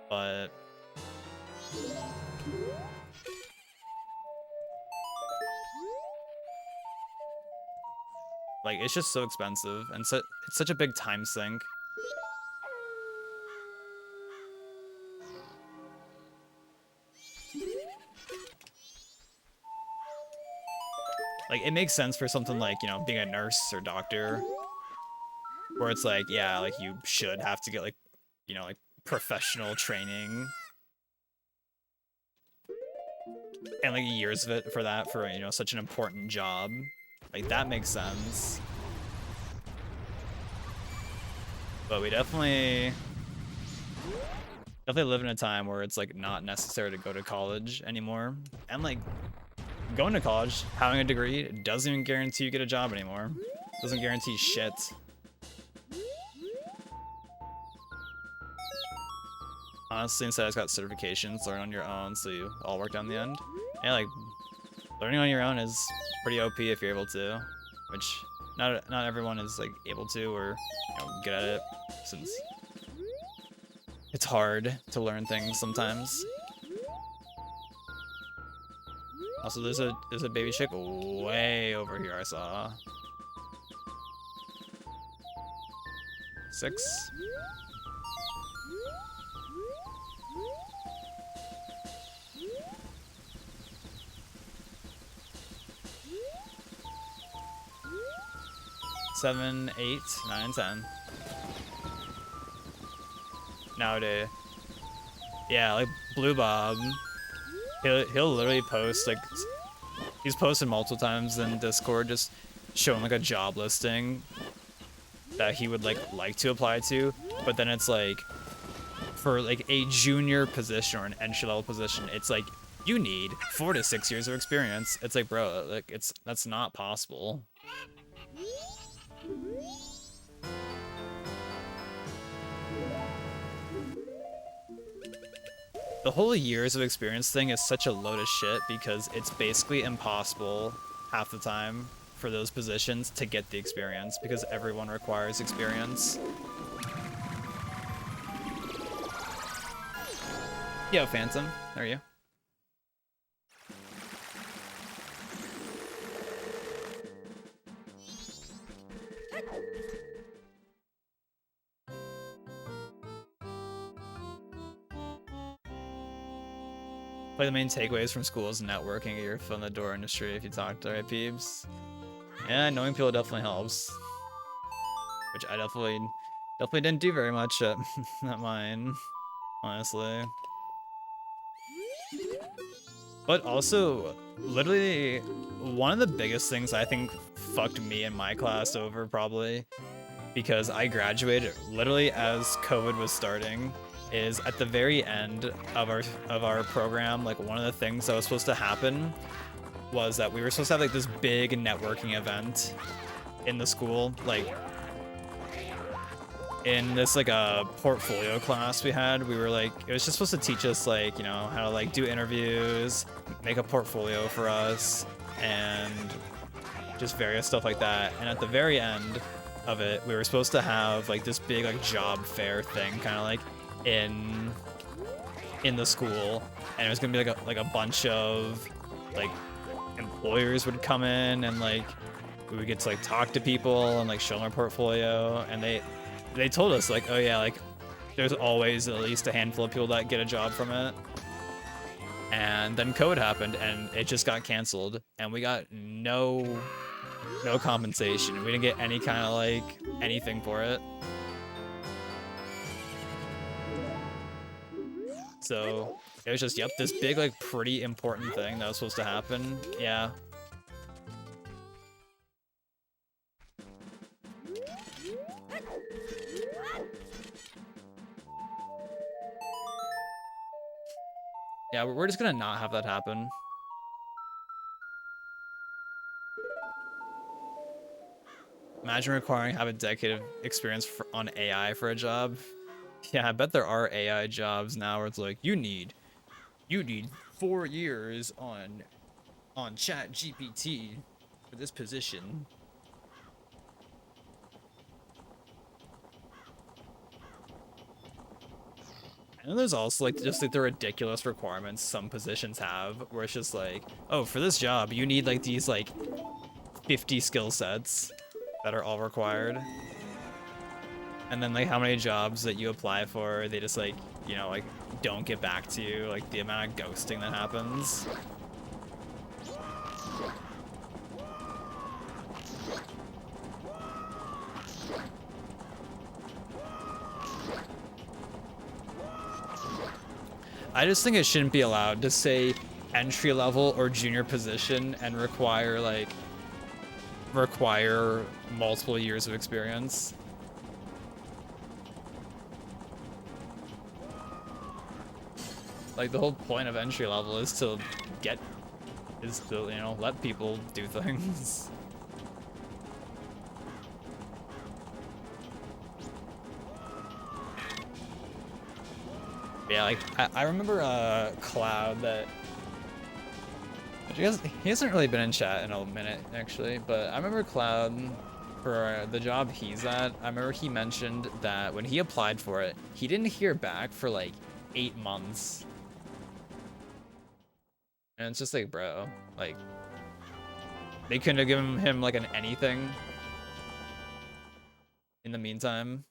But like it's just so expensive and so it's such a big time sink. Like it makes sense for something like, you know, being a nurse or doctor where it's like, yeah, like you should have to get like, you know, like professional training and like years of it for that, for, you know, such an important job. Like that makes sense. But we definitely live in a time where it's like not necessary to go to college anymore. And like going to college, having a degree, doesn't even guarantee you get a job anymore. Doesn't guarantee shit. Honestly, instead it's got certifications, learn on your own, so you all work down the end. Yeah, like learning on your own is pretty OP if you're able to, which not everyone is like able to or, you know, good at it, since it's hard to learn things sometimes. Also, there's a baby chick way over here I saw. 6. Seven, 8, 9, 10. Nowadays. Yeah, like Blue Bob. He'll literally post like he's posted multiple times in Discord just showing like a job listing that he would like to apply to, but then it's like for like a junior position or an entry level position, it's like you need 4 to 6 years of experience. It's like, bro, like that's not possible. The whole years of experience thing is such a load of shit because it's basically impossible half the time for those positions to get the experience because everyone requires experience. Yo, Phantom, there you. Play the main takeaways from school is networking at your foot in the door industry if you talk to right peeps. Yeah, knowing people definitely helps. Which I definitely didn't do very much at mine, honestly. But also, literally, one of the biggest things I think fucked me and my class over probably, because I graduated literally as COVID was starting, is at the very end of our program, like one of the things that was supposed to happen was that we were supposed to have like this big networking event in the school, like in this like a portfolio class we had. We were like, it was just supposed to teach us like, you know, how to like do interviews, make a portfolio for us, and just various stuff like that. And at the very end of it, we were supposed to have like this big like job fair thing, kind of like in the school, and it was gonna be like a bunch of like employers would come in, and like we would get to like talk to people and like show them our portfolio, and they told us like, oh yeah, like there's always at least a handful of people that get a job from it. And then COVID happened and it just got canceled, and we got no compensation. We didn't get any kind of like anything for it. So It was just, yep, this big, like, pretty important thing that was supposed to happen. Yeah. Yeah, we're just gonna not have that happen. Imagine requiring have a decade of experience on AI for a job. Yeah, I bet there are AI jobs now where it's like, you need 4 years on Chat GPT for this position. And there's also like just like the ridiculous requirements some positions have where it's just like, oh, for this job you need like these like 50 skill sets that are all required. And then like how many jobs that you apply for, they just like, you know, like don't get back to you, like the amount of ghosting that happens. I just think it shouldn't be allowed to say entry level or junior position and require multiple years of experience. Like the whole point of entry level is to you know, let people do things. Yeah, like I remember Cloud that he hasn't really been in chat in a minute actually, but I remember Cloud for the job he's at. I remember he mentioned that when he applied for it, he didn't hear back for like 8 months. And it's just like, bro, like they couldn't have given him like an anything in the meantime.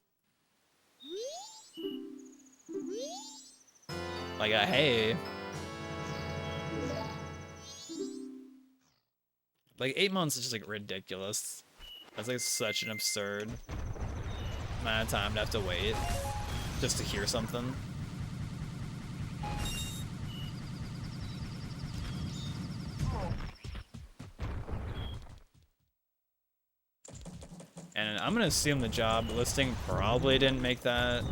Like hey, like 8 months is just like ridiculous. That's like such an absurd amount of time to have to wait just to hear something. And I'm gonna assume the job listing probably didn't make that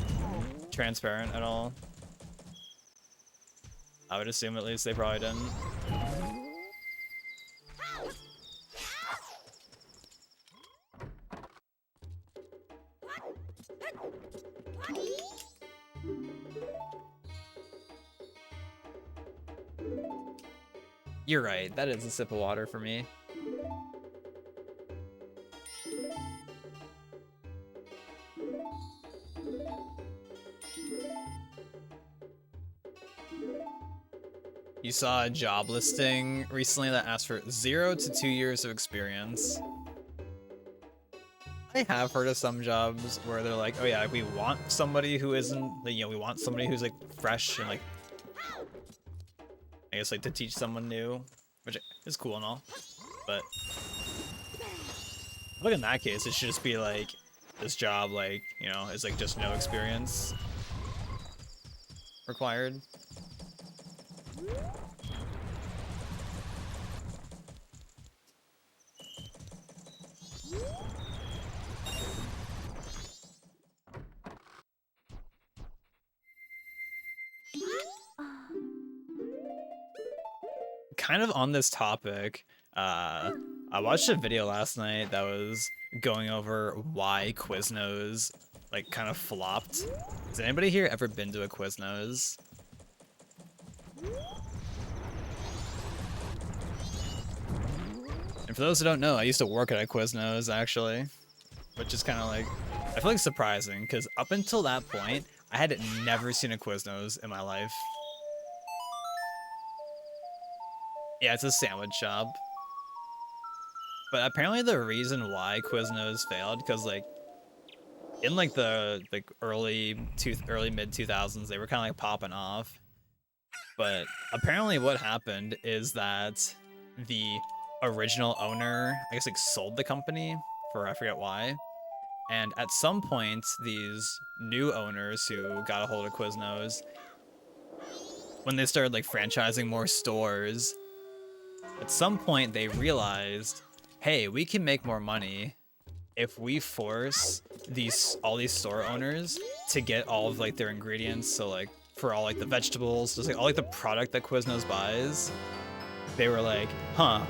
transparent at all. I would assume at least they probably didn't. You're right, that is a sip of water for me. You saw a job listing recently that asked for 0 to 2 years of experience. I have heard of some jobs where they're like, oh yeah, we want somebody who isn't, you know, we want somebody who's like fresh and like, I guess like to teach someone new, which is cool and all, but look in that case, it should just be like, this job like, you know, is like just no experience required. Kind of on this topic, I watched a video last night that was going over why Quiznos like kind of flopped. Has anybody here ever been to a Quiznos? And for those who don't know, I used to work at a Quiznos actually, which is kind of like, I feel like surprising because up until that point, I had never seen a Quiznos in my life. Yeah, it's a sandwich shop. But apparently the reason why Quiznos failed, because like in like the early mid 2000s, they were kind of like popping off. But apparently what happened is that the original owner, I guess like sold the company for I forget why. And at some point, these new owners who got a hold of Quiznos when they started like franchising more stores, at some point they realized, hey, we can make more money if we force all these store owners to get all of like their ingredients. So like for all like the vegetables, just like all like the product that Quiznos buys, they were like, huh,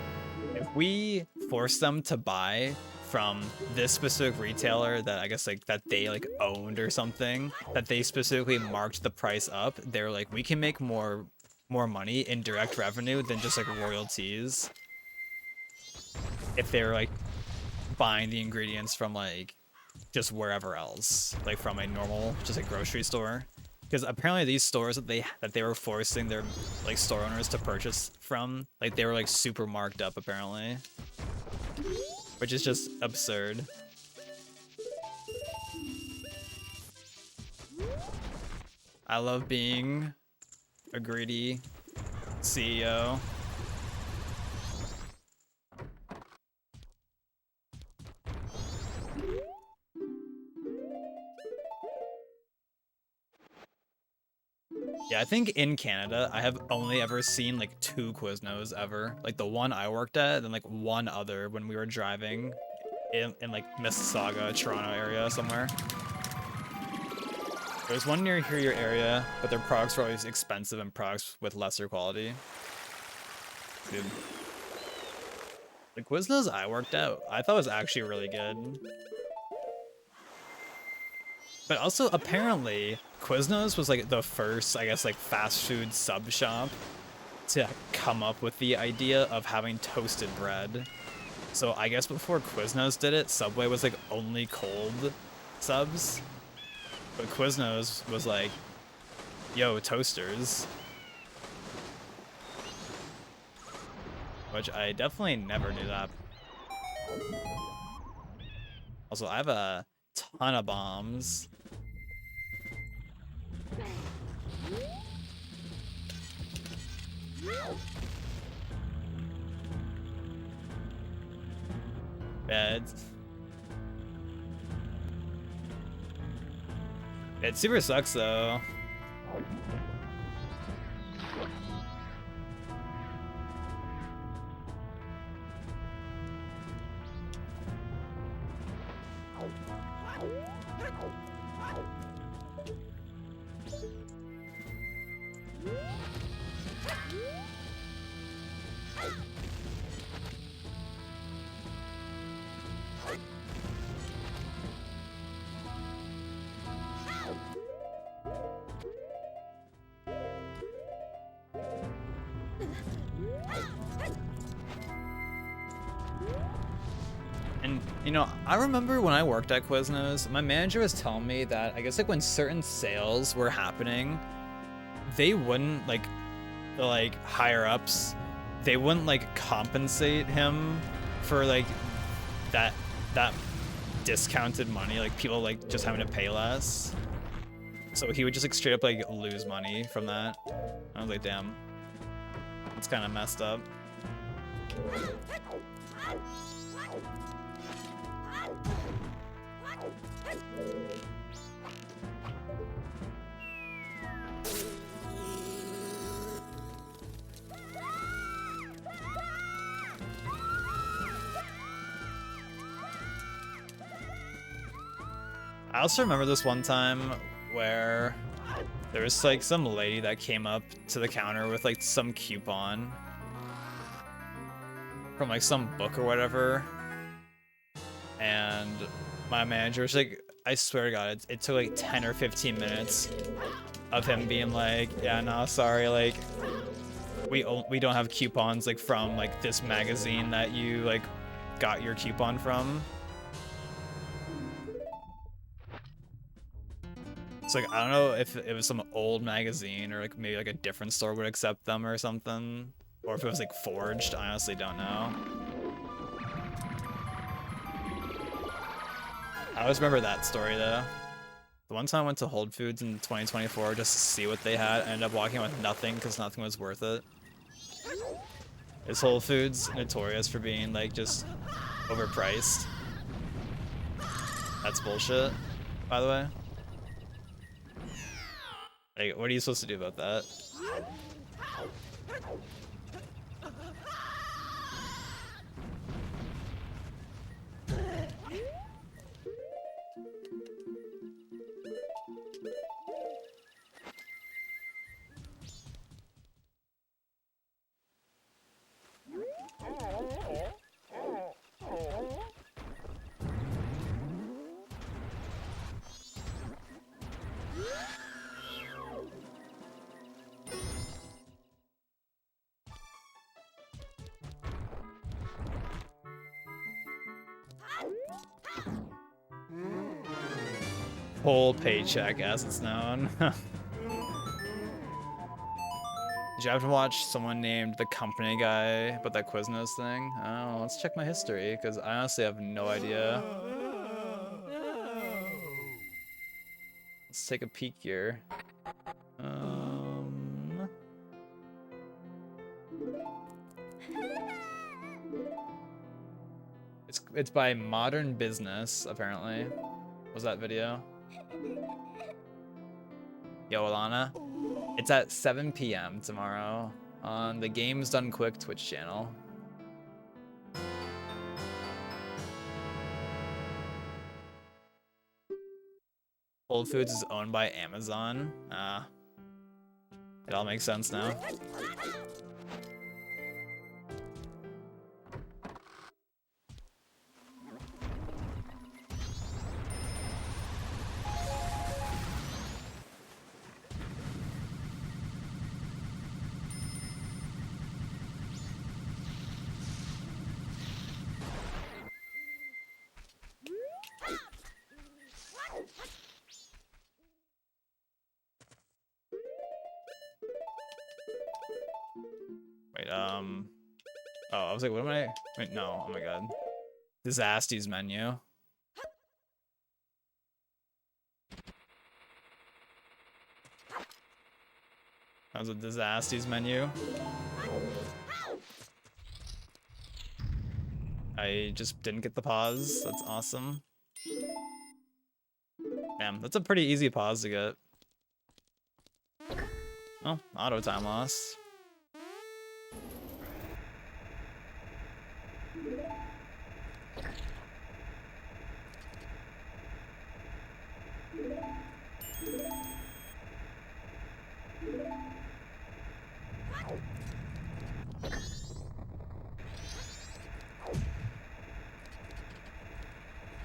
if we force them to buy from this specific retailer that I guess like that they like owned or something, that they specifically marked the price up, they were like, we can make more money in direct revenue than just like royalties if they're like buying the ingredients from like just wherever else, like from a normal just like grocery store. Because apparently these stores that they were forcing their like store owners to purchase from, like they were like super marked up apparently, which is just absurd. I love being a greedy CEO. Yeah, I think in Canada, I have only ever seen like 2 Quiznos ever. Like the one I worked at, and then like one other when we were driving in like Mississauga, Toronto area somewhere. There's one near here your area, but their products are always expensive and products with lesser quality. Dude. The Quiznos I worked at, I thought was actually really good. But also, apparently, Quiznos was like the first, I guess, like fast food sub shop to come up with the idea of having toasted bread. So I guess before Quiznos did it, Subway was like only cold subs. But Quiznos was like, yo, toasters. Which I definitely never knew that. Also, I have a ton of bombs. Yeah, it super sucks though. And, you know, I remember when I worked at Quiznos, my manager was telling me that I guess like when certain sales were happening, they wouldn't like, the like higher ups, they wouldn't like compensate him for like that discounted money, like people like just having to pay less. So he would just like straight up like lose money from that. I was like, damn, it's kind of messed up. I also remember this one time where there was like some lady that came up to the counter with like some coupon from like some book or whatever, and my manager was like, I swear to God, it took like 10 or 15 minutes of him being like, yeah, no, sorry, like we don't have coupons like from like this magazine that you like got your coupon from. So like, I don't know if it was some old magazine or like maybe like a different store would accept them or something, or if it was like forged. I honestly don't know. I always remember that story though. The one time I went to Whole Foods in 2024 just to see what they had, I ended up walking with nothing because nothing was worth it. Is Whole Foods notorious for being like just overpriced? That's bullshit, by the way. Like, what are you supposed to do about that? Whole paycheck, as it's known. Did you have to watch someone named the company guy about that Quiznos thing? Oh, let's check my history, because I honestly have no idea. Let's take a peek here. It's by Modern Business, apparently. Was that video? Yo, Alana. It's at 7 p.m. tomorrow on the Games Done Quick Twitch channel. Whole Foods is owned by Amazon. It all makes sense now. Wait, oh, I was like, what am I? Wait, no, oh my god. Disaster's menu. That was a Disaster's menu. I just didn't get the pause. That's awesome. Damn, that's a pretty easy pause to get. Oh, auto time loss.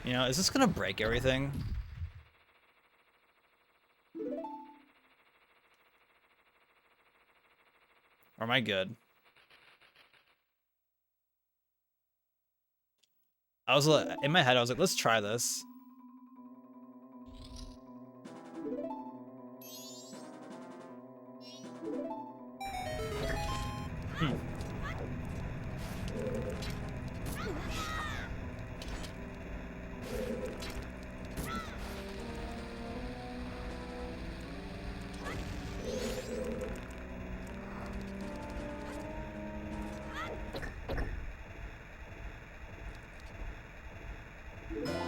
You know, is this gonna break everything? Or am I good? I was in my head, I was like, let's try this.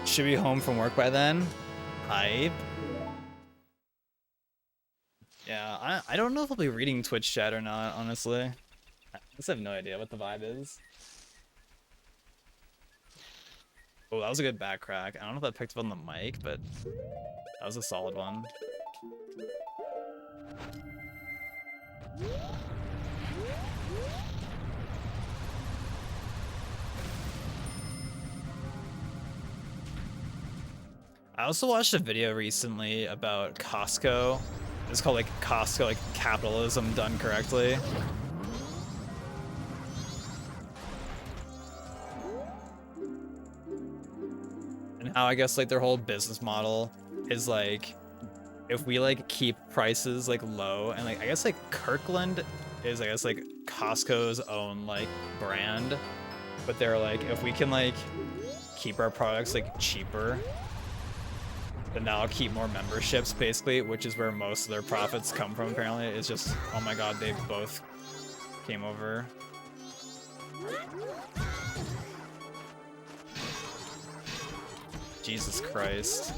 Should be home from work by then. Hype. Yeah, I don't know if I'll be reading Twitch chat or not, honestly. I just have no idea what the vibe is. Oh, that was a good back crack. I don't know if that picked up on the mic, but that was a solid one. I also watched a video recently about Costco. It's called like Costco, like capitalism done correctly. And how I guess like their whole business model is like, if we like keep prices like low, and like I guess like Kirkland is I guess like Costco's own like brand, but they're like, if we can like keep our products like cheaper, then that'll keep more memberships basically, which is where most of their profits come from apparently. It's just, oh my god, they both came over. Jesus Christ.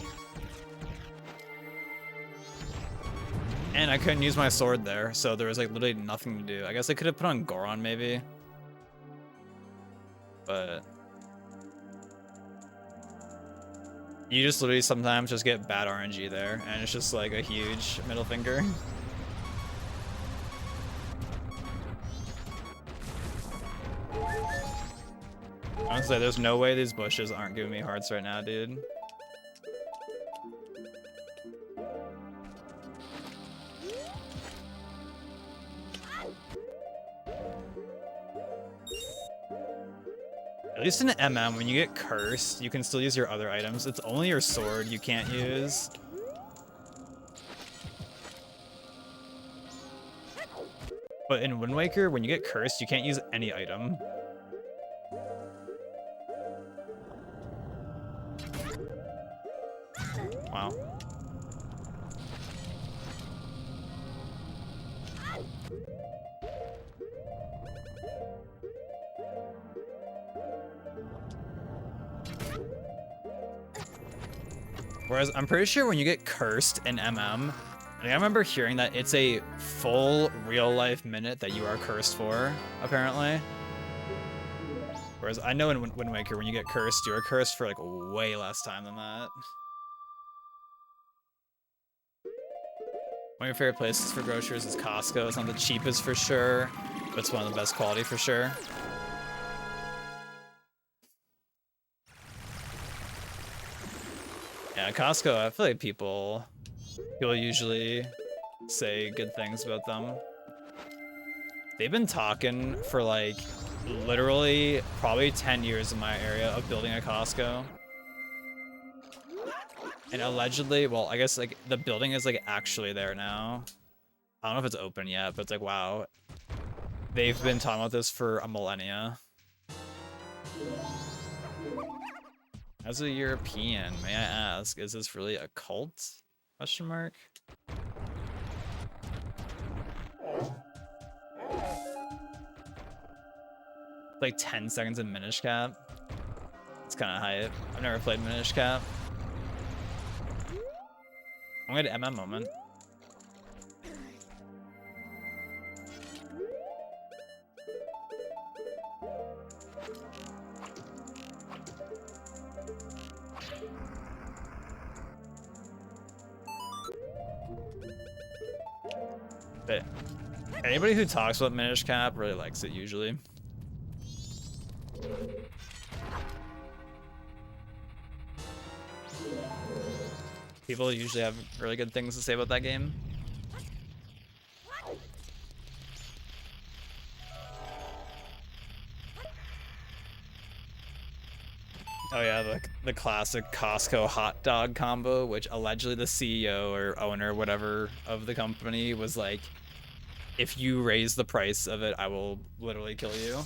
And I couldn't use my sword there, so there was like literally nothing to do. I guess I could have put on Goron maybe. But you just literally sometimes just get bad RNG there, and it's just like a huge middle finger. Honestly, there's no way these bushes aren't giving me hearts right now, dude. At least in MM, when you get cursed, you can still use your other items. It's only your sword you can't use. But in Wind Waker, when you get cursed, you can't use any item. Wow. Whereas I'm pretty sure when you get cursed in MM, I remember hearing that it's a full real-life minute that you are cursed for, apparently. Whereas I know in Wind Waker, when you get cursed, you are cursed for like way less time than that. One of your favorite places for grocers is Costco. It's not the cheapest for sure, but it's one of the best quality for sure. Yeah, Costco, I feel like people usually say good things about them. They've been talking for like literally probably 10 years in my area of building a Costco. And allegedly, well, I guess like the building is like actually there now. I don't know if it's open yet, but it's like, wow. They've been talking about this for a millennia. As a European, may I ask, is this really a cult? Question mark. Like 10 seconds in Minish Cap. It's kind of hype. I've never played Minish Cap. I'm gonna MM moment. But anybody who talks about Minish Cap really likes it usually. People usually have really good things to say about that game. Oh yeah, the classic Costco hot dog combo, which allegedly the CEO or owner, whatever, of the company was like, if you raise the price of it, I will literally kill you.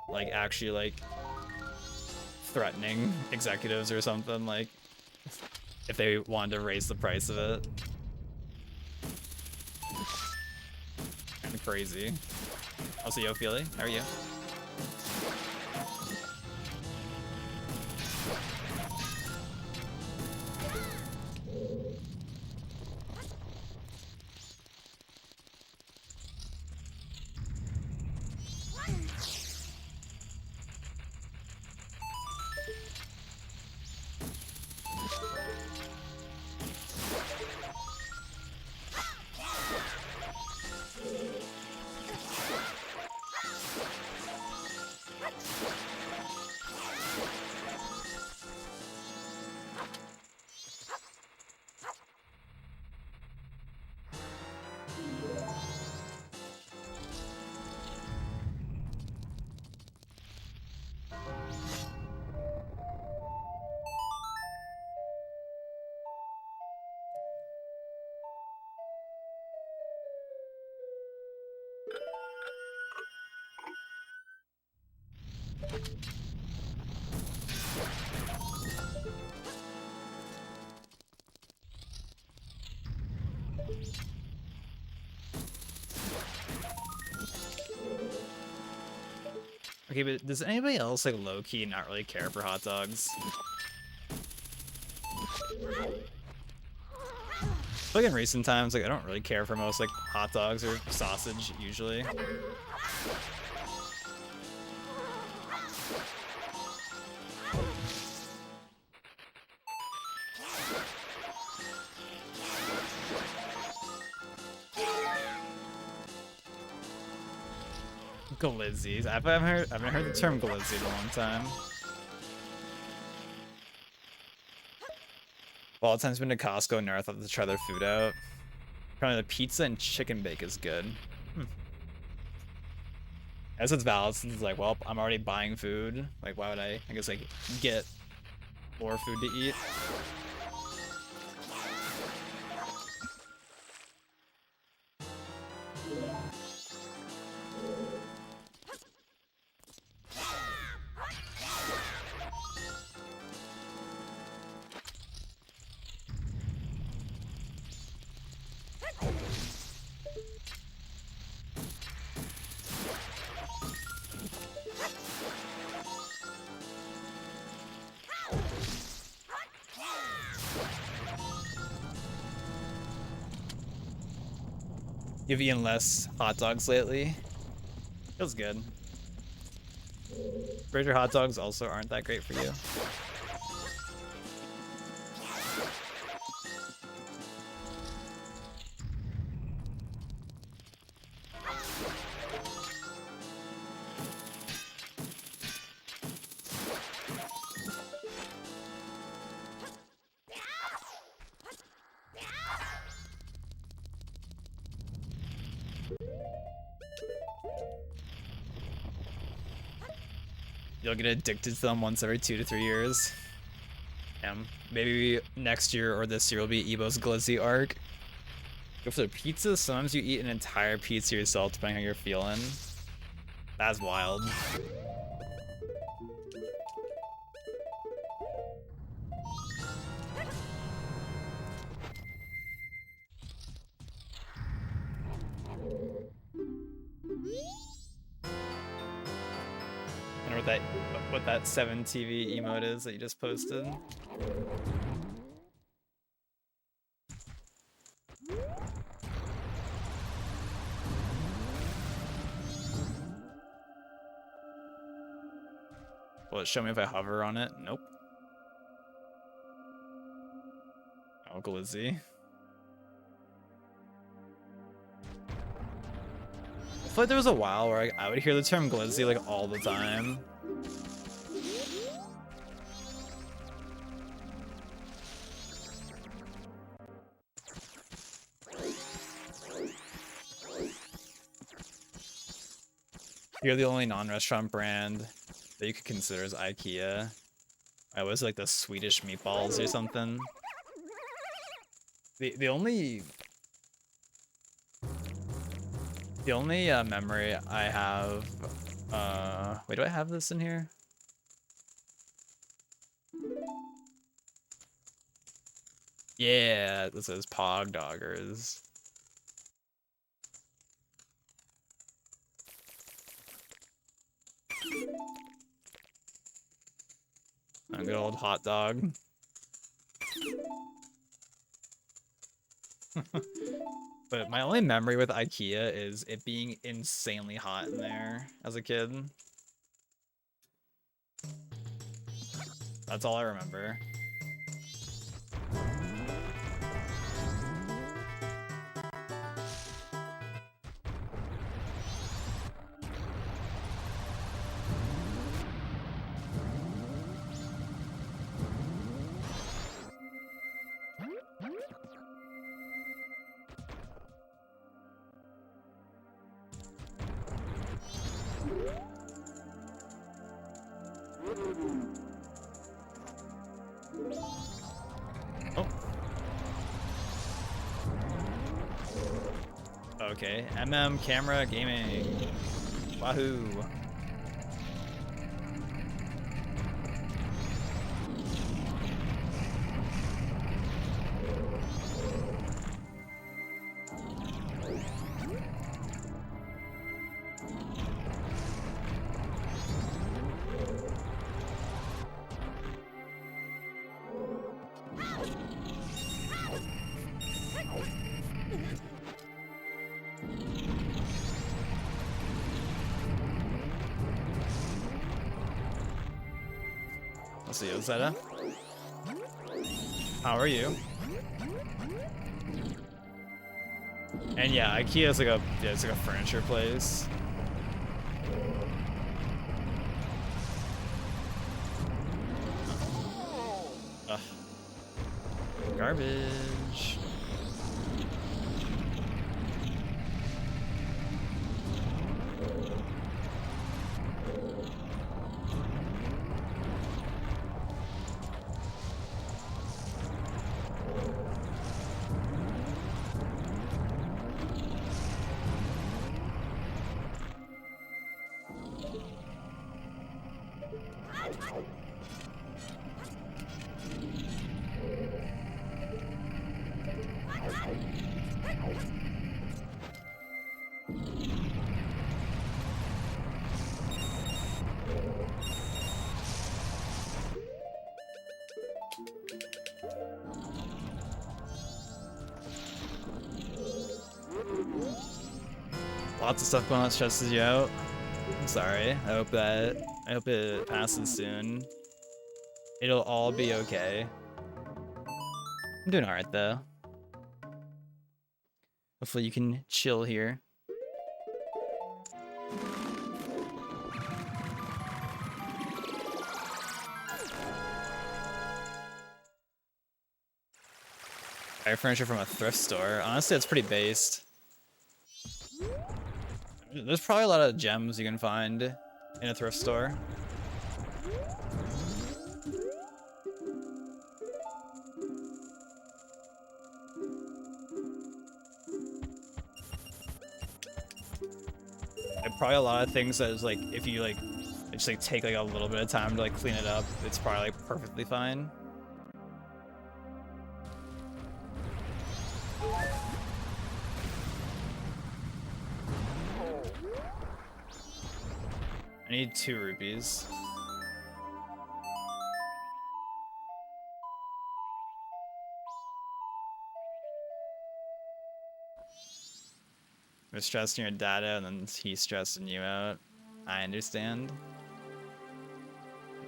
Like actually like threatening executives or something, like if they wanted to raise the price of it. Kind of crazy. Also, yo, Feely, how are you? Okay, but does anybody else like low-key not really care for hot dogs? Like in recent times, like I don't really care for most like hot dogs or sausage usually. Glizzies. I haven't heard the term glizzy in a long time. Well, all the times been to Costco and North, I'll have to try their food out. Probably the pizza and chicken bake is good. As it's valid, since it's like, well, I'm already buying food. Like, why would I guess, like, get more food to eat? You've eaten less hot dogs lately? Feels good. Burger hot dogs also aren't that great for you. You'll get addicted to them once every 2 to 3 years. Maybe next year or this year will be Evo's Glizzy arc. Go for the pizza. Sometimes you eat an entire pizza yourself depending on how you're feeling. That's wild. I wonder what that 7 TV emote is that you just posted. Will it show me if I hover on it? Nope. Oh, Glizzy. I feel like there was a while where I would hear the term Glizzy like all the time. You're the only non-restaurant brand that you could consider as IKEA. I was like the Swedish meatballs or something. The only memory I have, wait, do I have this in here? Yeah, this is Pog Doggers. A good old hot dog. But my only memory with IKEA is it being insanely hot in there as a kid. That's all I remember. Okay, camera gaming. Wahoo. Let's see, Ozetta. How are you? And yeah, IKEA is like it's like a furniture place. Ugh. Garbage. Lots of stuff going on that stresses you out. I'm sorry. I hope it passes soon. It'll all be okay. I'm doing alright though. Hopefully you can chill here. Buy furniture from a thrift store. Honestly, it's pretty based. There's probably a lot of gems you can find in a thrift store. And probably a lot of things that is like, if you like, just like take like a little bit of time to like clean it up, it's probably like perfectly fine. I need 2 rupees. You're stressing your dad out and then he's stressing you out. I understand.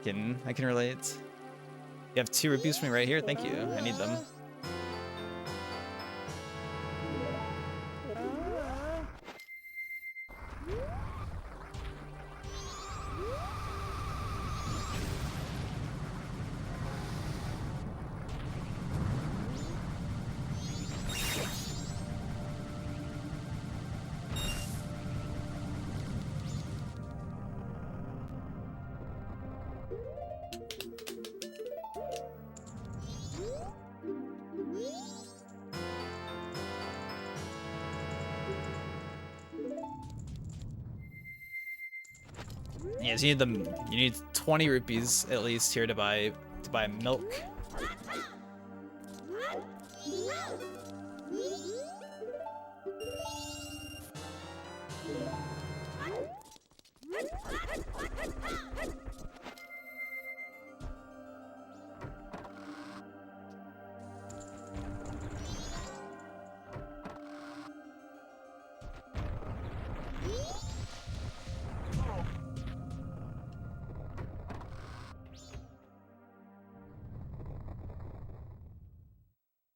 I can relate. You have 2 rupees for me right here? Thank you. I need them. Yeah, so you need 20 rupees at least here to buy milk.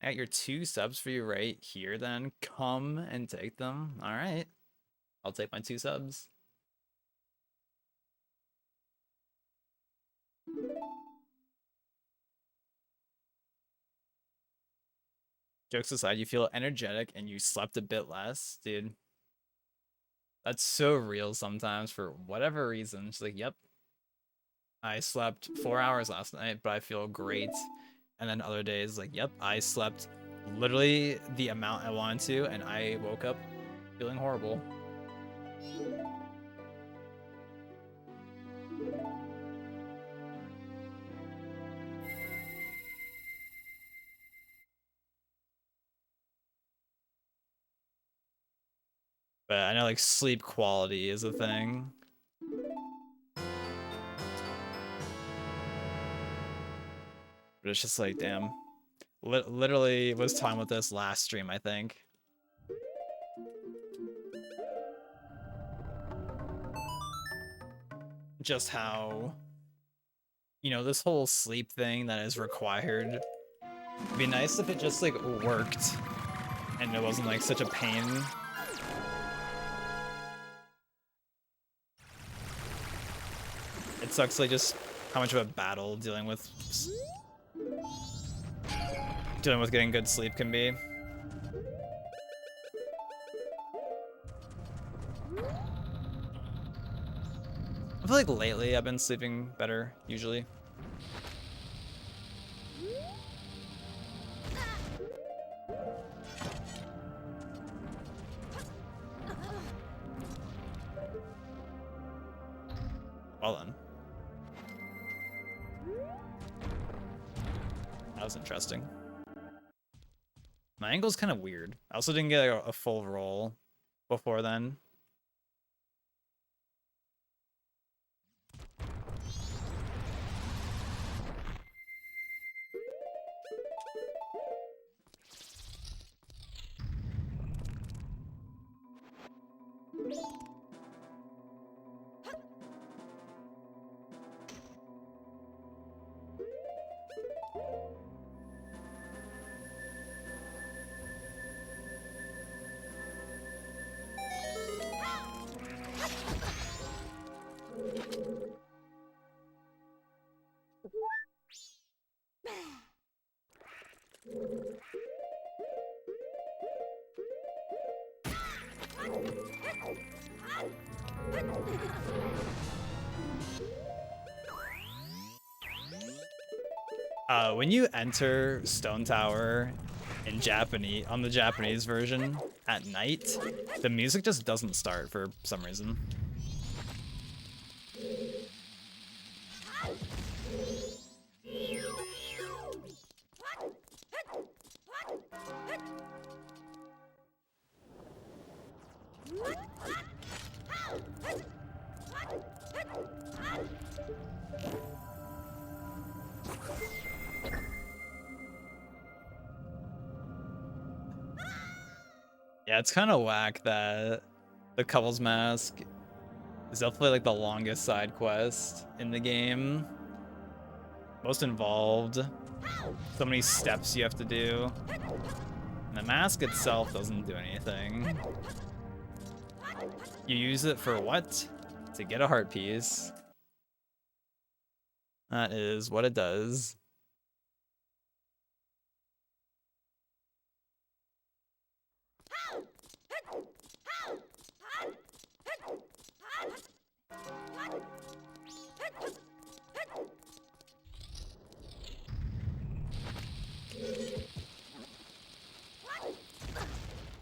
I got your 2 subs for you right here then. Come and take them. All right. I'll take my 2 subs. Jokes aside, you feel energetic and you slept a bit less, dude. That's so real sometimes for whatever reason. It's like, yep, I slept 4 hours last night, but I feel great. And then other days, like, yep, I slept literally the amount I wanted to, and I woke up feeling horrible. But I know like sleep quality is a thing. But it's just like, damn. Literally was talking about this last stream, I think. just how, you know, this whole sleep thing that is required. It'd be nice if it just like worked and it wasn't like such a pain. It sucks like just how much of a battle dealing with getting good sleep can be. I feel like lately I've been sleeping better, usually. Well then. That was interesting. My angle's kind of weird. I also didn't get a full roll before then. When you enter Stone Tower in Japanese, on the Japanese version at night, the music just doesn't start for some reason. Yeah, it's kind of whack that the Couple's Mask is definitely like the longest side quest in the game. Most involved. So many steps you have to do. And the mask itself doesn't do anything. You use it for what? To get a heart piece. That is what it does.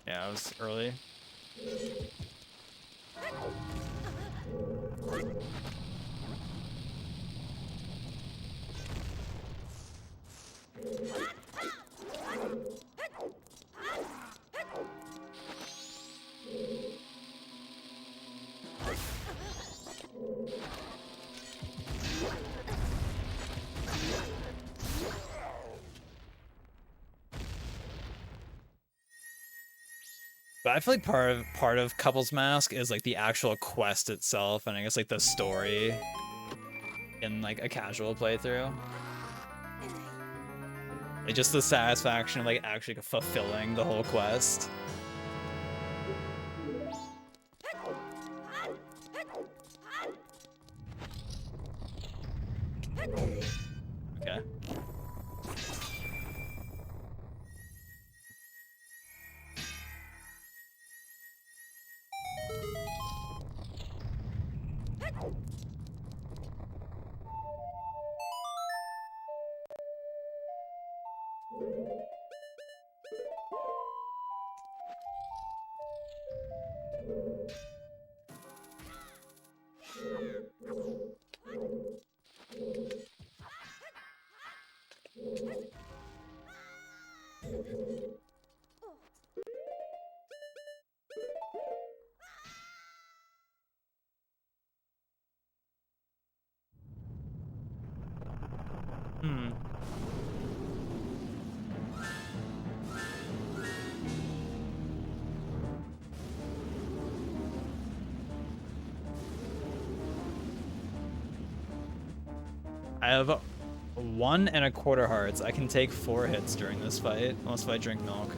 Yeah, it was early. But I feel like part of Couple's Mask is like the actual quest itself, and I guess like the story in like a casual playthrough. Like just the satisfaction of like actually fulfilling the whole quest. Okay. I have 1.25 hearts. I can take 4 hits during this fight, unless if I drink milk.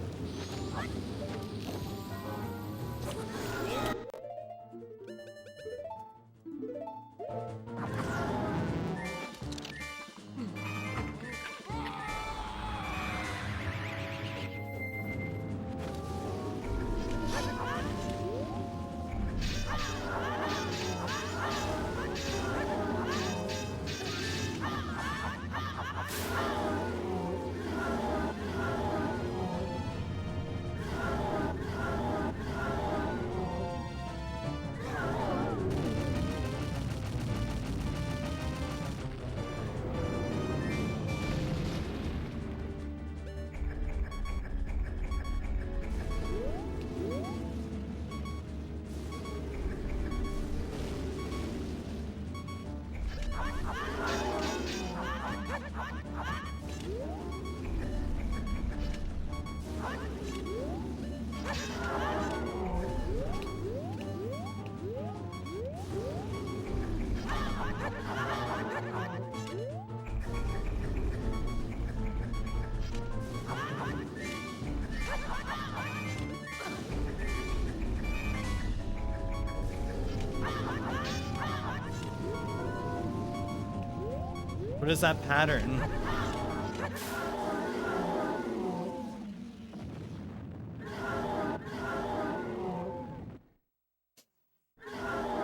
What is that pattern?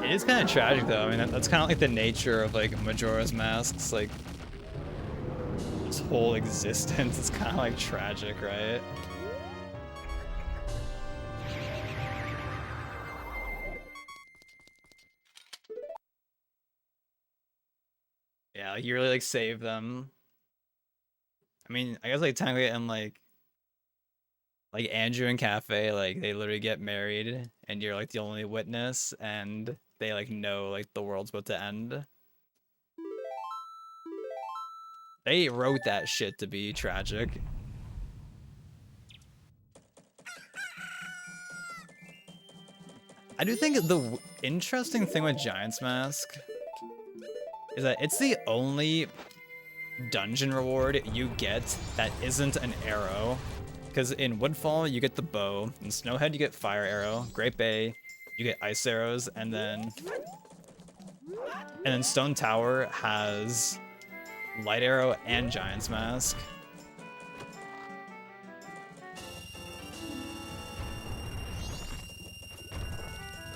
It is kind of tragic though. I mean, that's kind of like the nature of like Majora's Masks. Like, this whole existence is kind of like tragic, right? Yeah, like you really like save them. I mean, I guess like technically in like Andrew and Cafe, like they literally get married and you're like the only witness and they like know like the world's about to end. They wrote that shit to be tragic. I do think the interesting thing with Giant's Mask is that it's the only dungeon reward you get that isn't an arrow. Because in Woodfall, you get the bow. In Snowhead, you get fire arrow. Great Bay, you get ice arrows. And then Stone Tower has light arrow and Giant's Mask.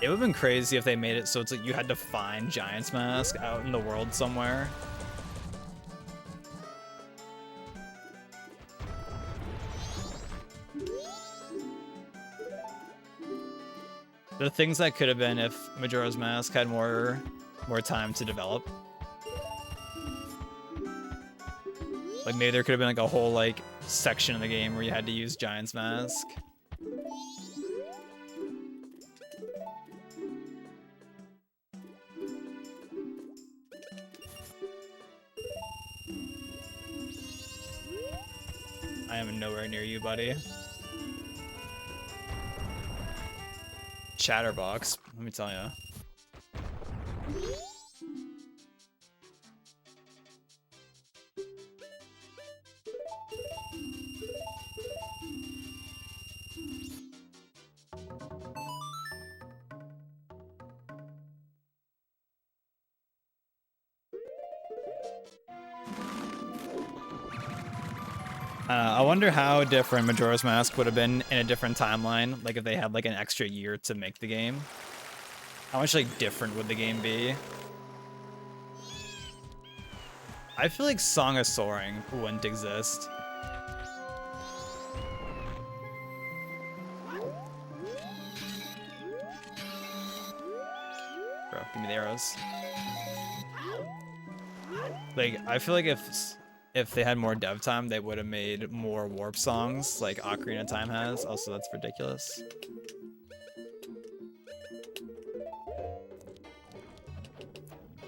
It would have been crazy if they made it so it's like you had to find Giant's Mask out in the world somewhere. The things that could have been if Majora's Mask had more time to develop. Like maybe there could have been like a whole like section of the game where you had to use Giant's Mask. I am nowhere near you, buddy. Chatterbox, let me tell you. I wonder how different Majora's Mask would have been in a different timeline, like if they had like an extra year to make the game. How much like different would the game be? I feel like Song of Soaring wouldn't exist. Bro, give me the arrows. Like, I feel like if they had more dev time, they would have made more warp songs like Ocarina of Time has. Also, that's ridiculous.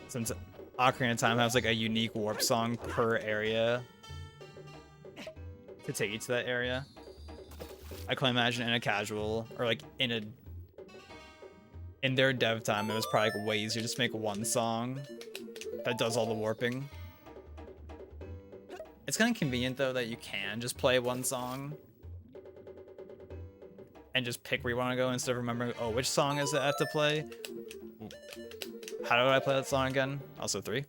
Since Ocarina of Time has like a unique warp song per area to take you to that area. I can imagine in a casual or like in their dev time, it was probably like way easier to just make one song that does all the warping. It's kind of convenient though that you can just play one song and just pick where you want to go instead of remembering, oh, which song is it I have to play? How do I play that song again? Also 3.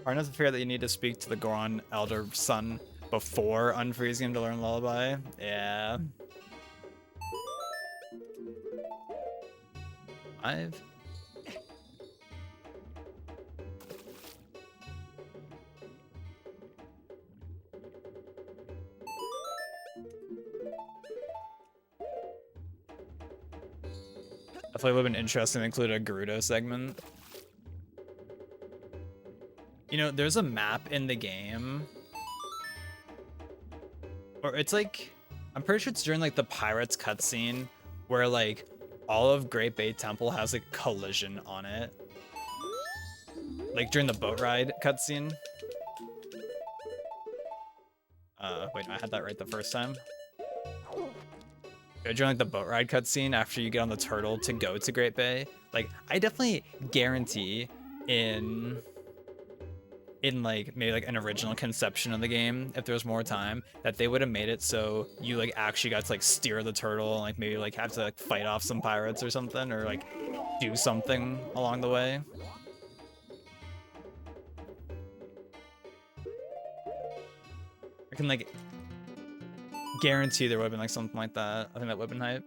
Hard enough to figure out that you need to speak to the Goron Elder Son before unfreezing him to learn Lullaby. Yeah. 5. Definitely would have been interesting to include a Gerudo segment. You know, there's a map in the game, or it's like, I'm pretty sure it's during like the Pirates cutscene where like all of Great Bay Temple has like collision on it. Like during the boat ride cutscene. Wait, I had that right the first time. During like the boat ride cutscene after you get on the turtle to go to Great Bay. Like, I definitely guarantee in like maybe like an original conception of the game, if there was more time, that they would have made it so you like actually got to like steer the turtle and like maybe like have to like fight off some pirates or something, or like do something along the way. I can like guarantee there would have been like something like that. I think that would have been hype.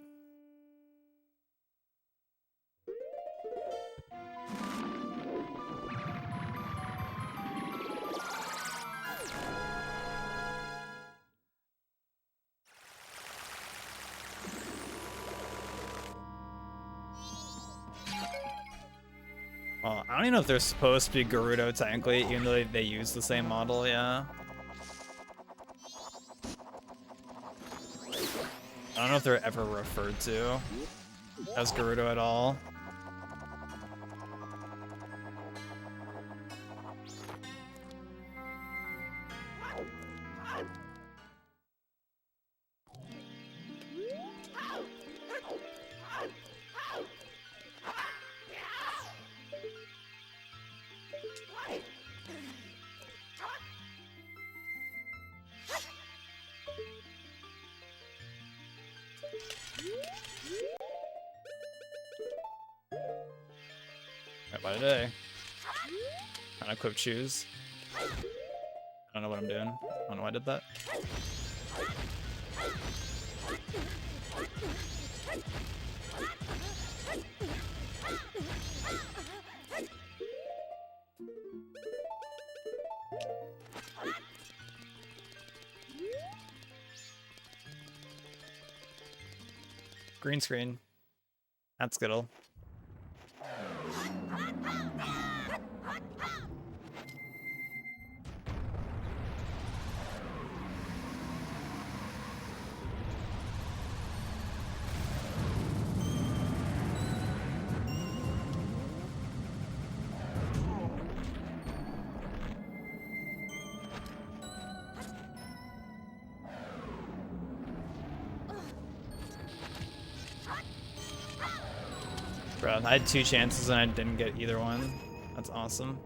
Well, I don't even know if they're supposed to be Gerudo technically, even though they use the same model, yeah. I don't know if they're ever referred to as Gerudo at all. Right by today. Unequipped shoes. I don't know what I'm doing. I don't know why I did that. Green screen. That's Skittle. Bro, I had 2 chances and I didn't get either one. That's awesome.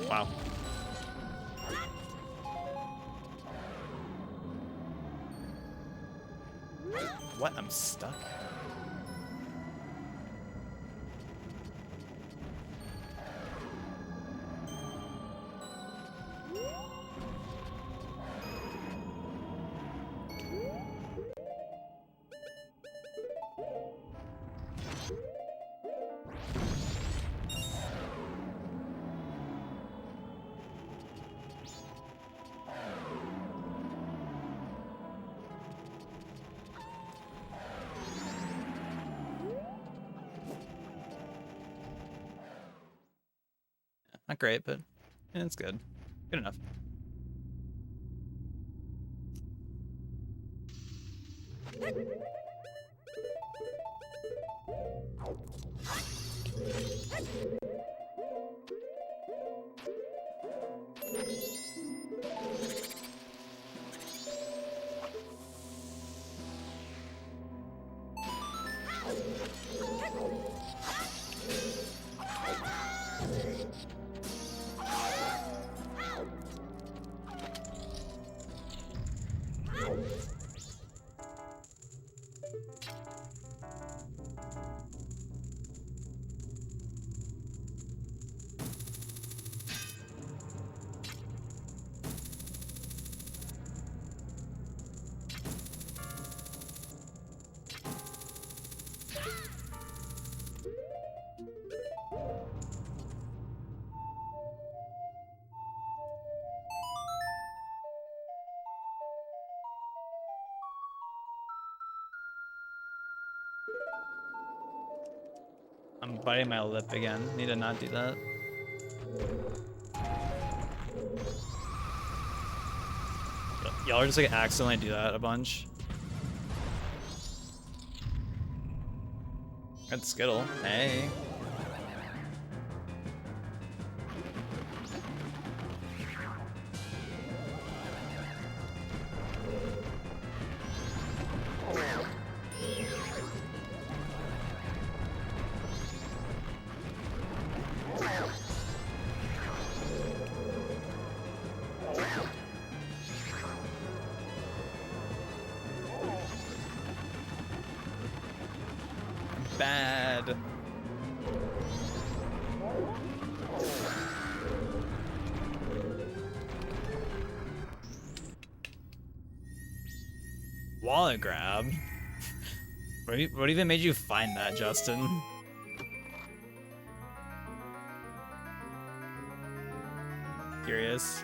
Wow. What? I'm stuck? Not great, but yeah, it's good. Good enough. I'm biting my lip again. Need to not do that. Y'all are just like accidentally do that a bunch. Good Skittle. Hey. Bad. Wallet grab? What even made you find that, Justin? Curious.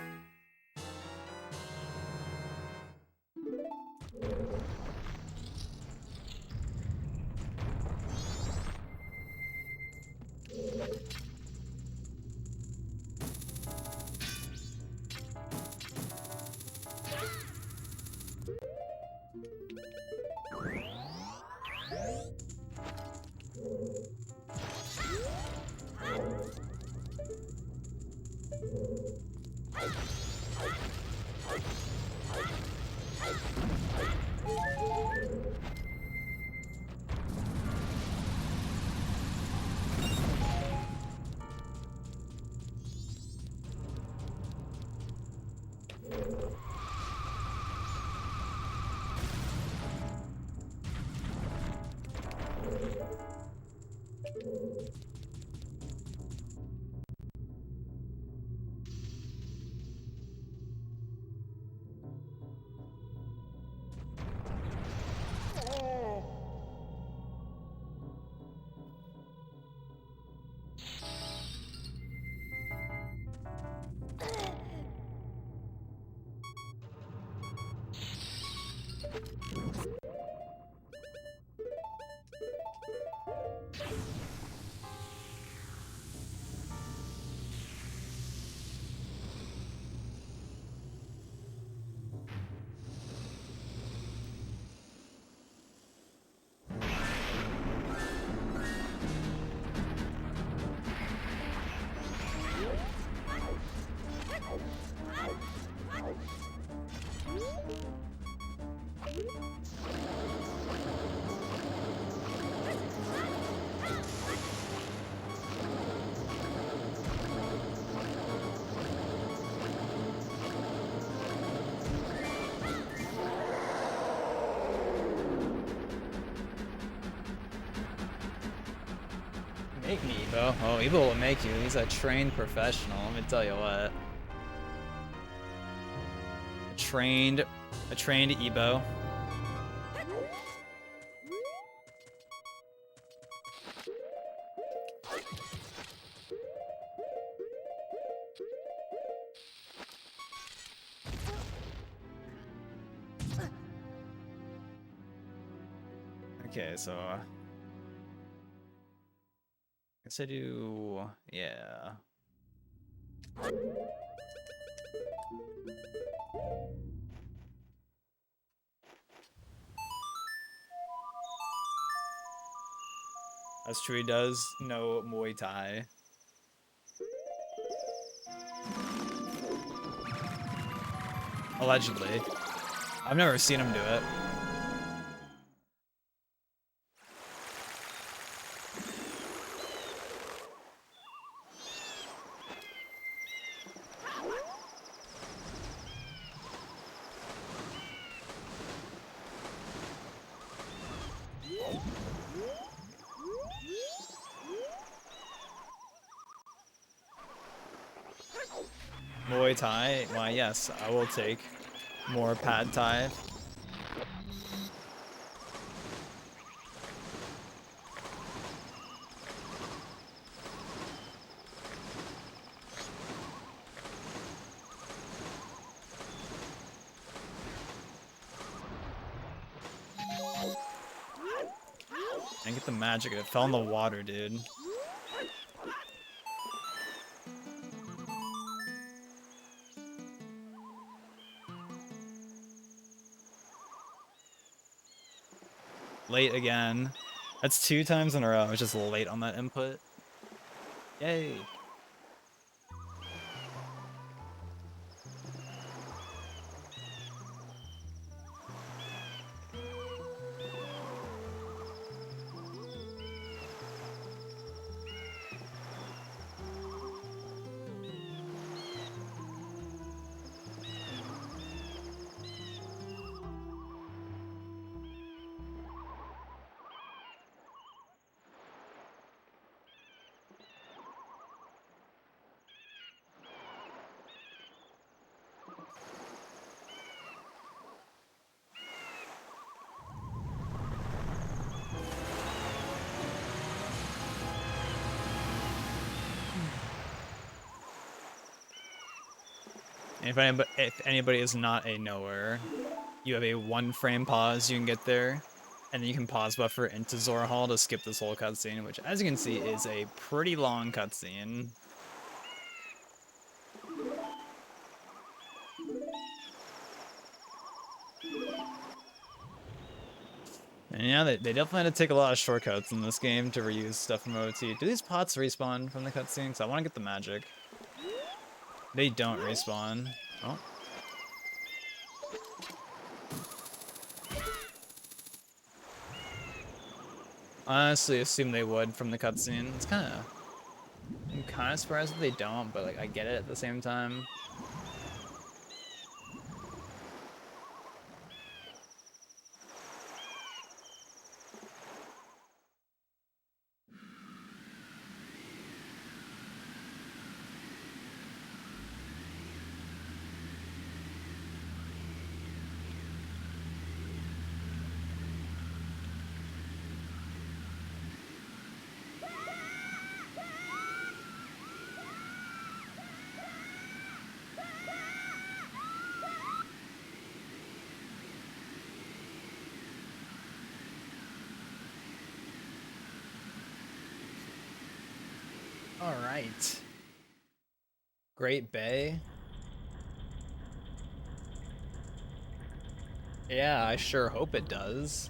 Make me, Ebo. Oh, Ebo will make you. He's a trained professional, let me tell you what. A trained Ebo. Okay, so guess I do, yeah. That's true, he does know Muay Thai. Allegedly. I've never seen him do it. Muay Thai? Why, yes, I will take more pad Thai. And get the magic. It fell in the water, dude. Late again. That's 2 times in a row. I was just late on that input. Yay. If anybody is not a knower, you have a 1 frame pause, you can get there, and then you can pause buffer into Zora Hall to skip this whole cutscene, which, as you can see, is a pretty long cutscene. And yeah, they definitely had to take a lot of shortcuts in this game to reuse stuff from OT. Do these pots respawn from the cutscene? Because I want to get the magic. They don't respawn. Oh. Honestly, assume they would from the cutscene. It's kind of... I'm kind of surprised that they don't, but like I get it at the same time. All right. Great Bay. Yeah, I sure hope it does.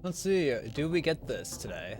Let's see, do we get this today?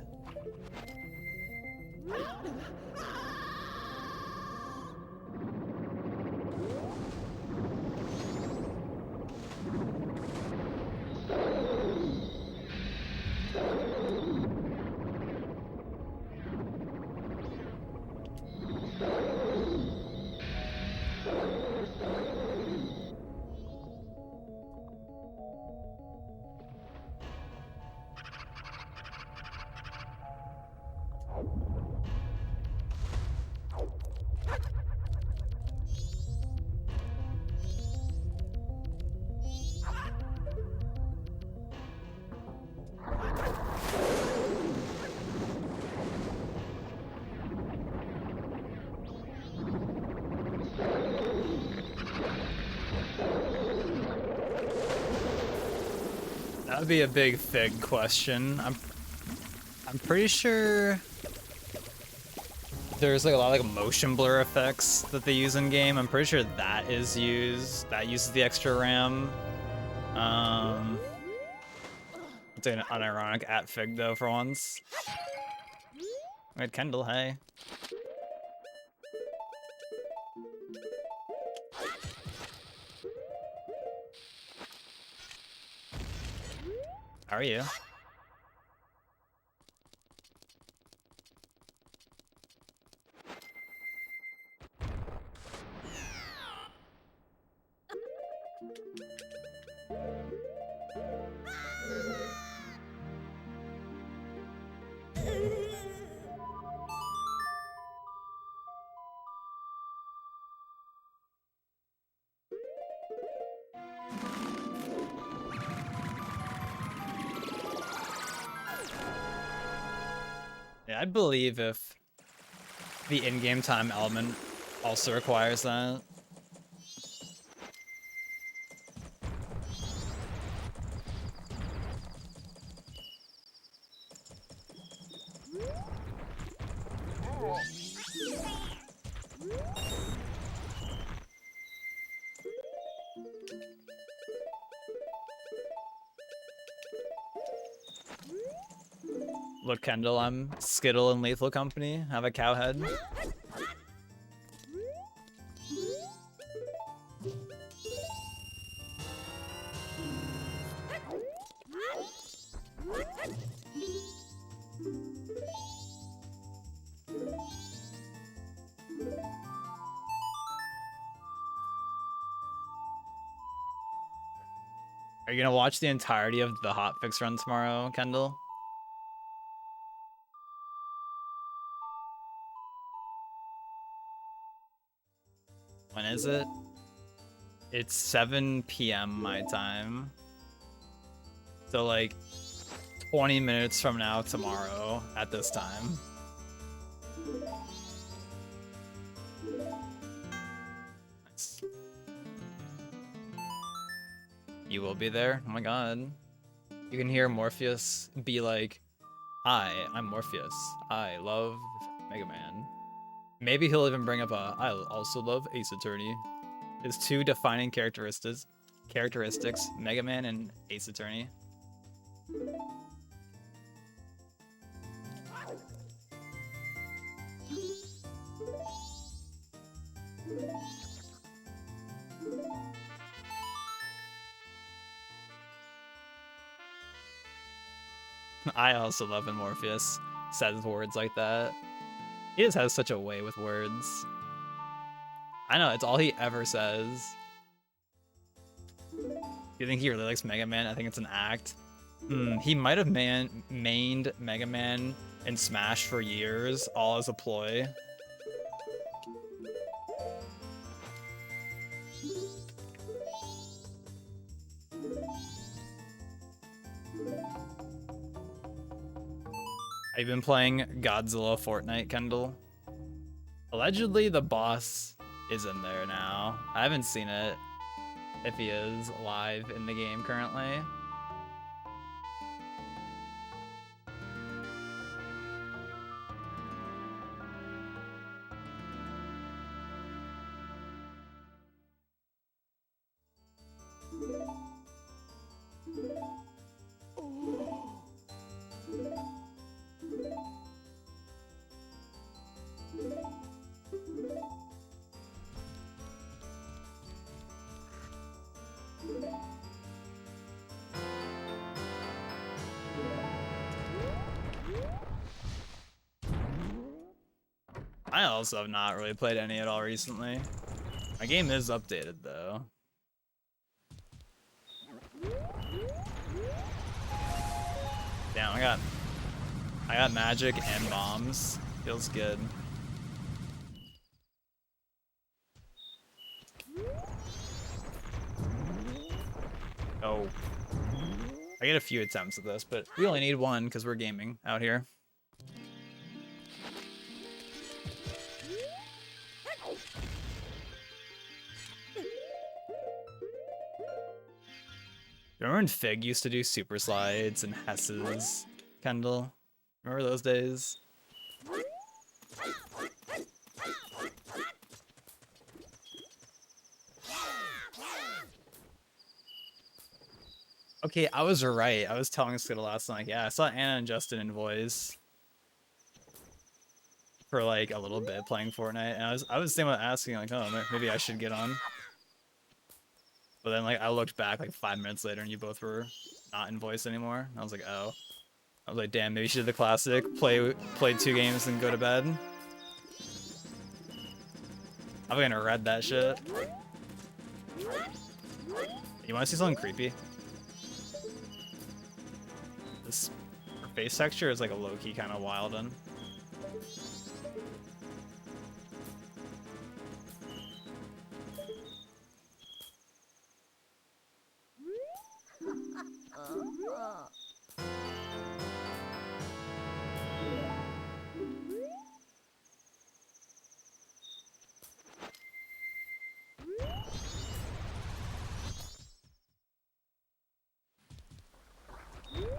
That'd be a big Fig question. I'm pretty sure there's like a lot of like motion blur effects that they use in game. I'm pretty sure that uses the extra RAM. It's an unironic at Fig though for once. Wait, Kendall, hey. How are you? Yeah, I'd believe if the in-game time element also requires that. Look, Kendall, I'm Skittle and Lethal Company. Have a cow head. Are you gonna watch the entirety of the hotfix run tomorrow, Kendall? When is it? It's 7 p.m. my time. So like 20 minutes from now tomorrow at this time. Nice. You will be there? Oh my god. You can hear Morpheus be like, "Hi, I'm Morpheus. I love Mega Man." Maybe he'll even bring up I also love Ace Attorney. His two defining characteristics, Mega Man and Ace Attorney. I also love when Morpheus says words like that. He just has such a way with words. I know, it's all he ever says. Do you think he really likes Mega Man? I think it's an act. He might have mained Mega Man in Smash for years, all as a ploy. Have you been playing Godzilla Fortnite, Kendall? Allegedly, the boss is in there now. I haven't seen it, if he is live in the game currently. I also have not really played any at all recently. My game is updated though. Damn, I got magic and bombs. Feels good. Oh. I get a few attempts at this, but we only need one because we're gaming out here. Remember when Fig used to do super slides and Hesses, Kendall? Remember those days? Okay, I was right. I was telling Skittle last night. Yeah, I saw Anna and Justin in voice for like a little bit playing Fortnite, and I was thinking about asking like, oh, maybe I should get on. But then like I looked back like 5 minutes later, and you both were not in voice anymore. And I was like, oh. I was like, damn, maybe you should do the classic, play 2 games and go to bed. I'm gonna read that shit. You want to see something creepy? This face texture is like a low-key kind of wild one.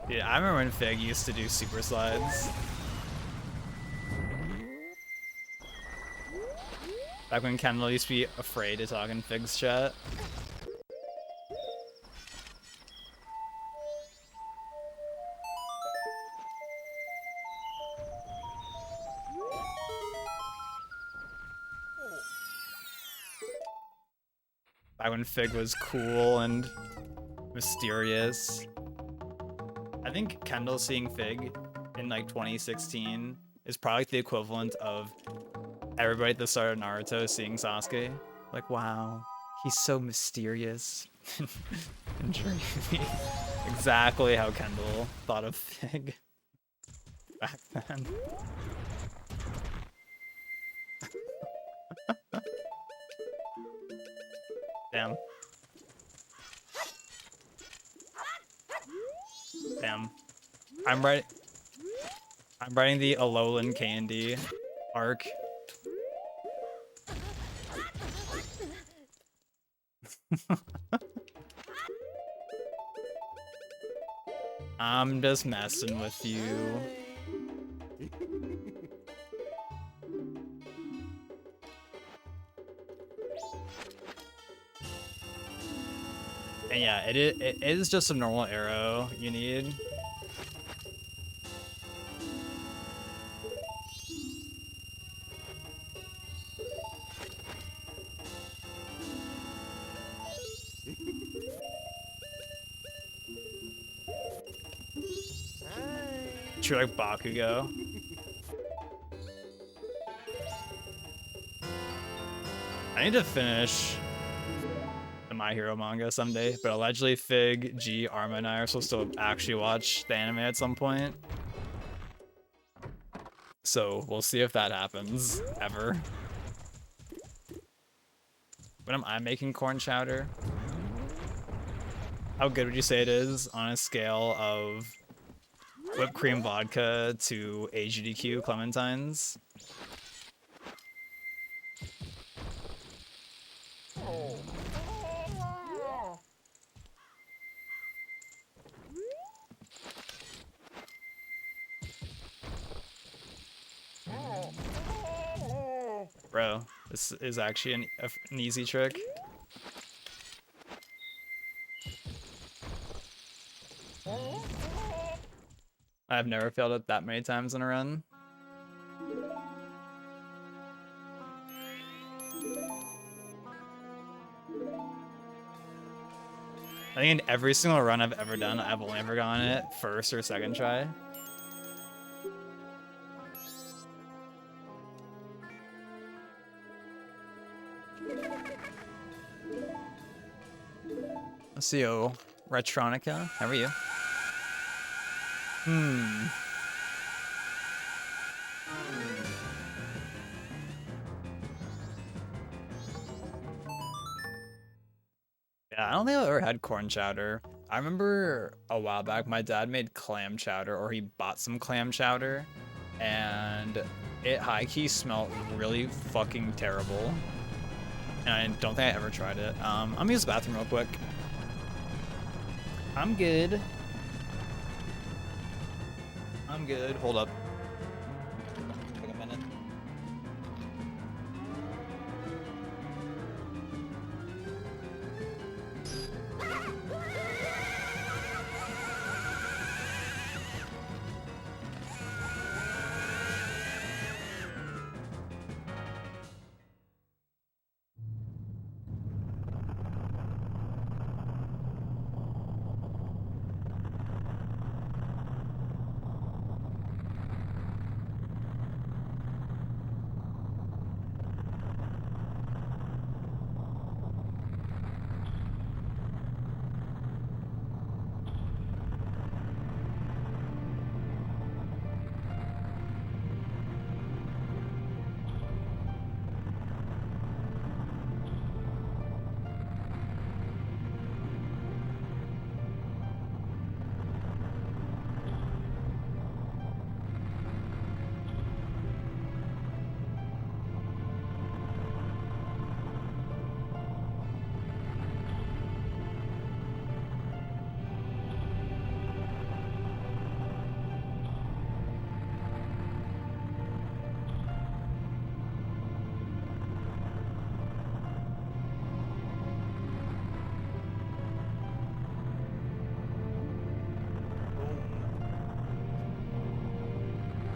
Yeah, I remember when Fig used to do super slides. Back when Kendall used to be afraid to talk in Fig's chat. Back when Fig was cool and mysterious. I think Kendall seeing Fig in like 2016 is probably the equivalent of everybody at the start of Naruto seeing Sasuke. Like, wow, he's so mysterious and dreamy. Exactly how Kendall thought of Fig back then. Damn. Damn. I'm writing the Alolan Candy arc. I'm just messing with you. And yeah, it is just a normal arrow you need. True, like Bakugo. I need to finish the My Hero manga someday, but allegedly Fig, G, Arma, and I are supposed to actually watch the anime at some point. So we'll see if that happens ever. When am I making corn chowder? How good would you say it is on a scale of whipped cream vodka to AGDQ clementines? Bro, this is actually an easy trick. I've never failed it that many times in a run. I think in every single run I've ever done, I've only ever gotten it first or second try. Let's see, oh, Retronica, how are you? Yeah, I don't think I've ever had corn chowder. I remember a while back my dad made clam chowder, or he bought some clam chowder, and it high-key smelled really fucking terrible. And I don't think I ever tried it. I'm gonna use the bathroom real quick. I'm good. I'm good. Hold up. Take a minute.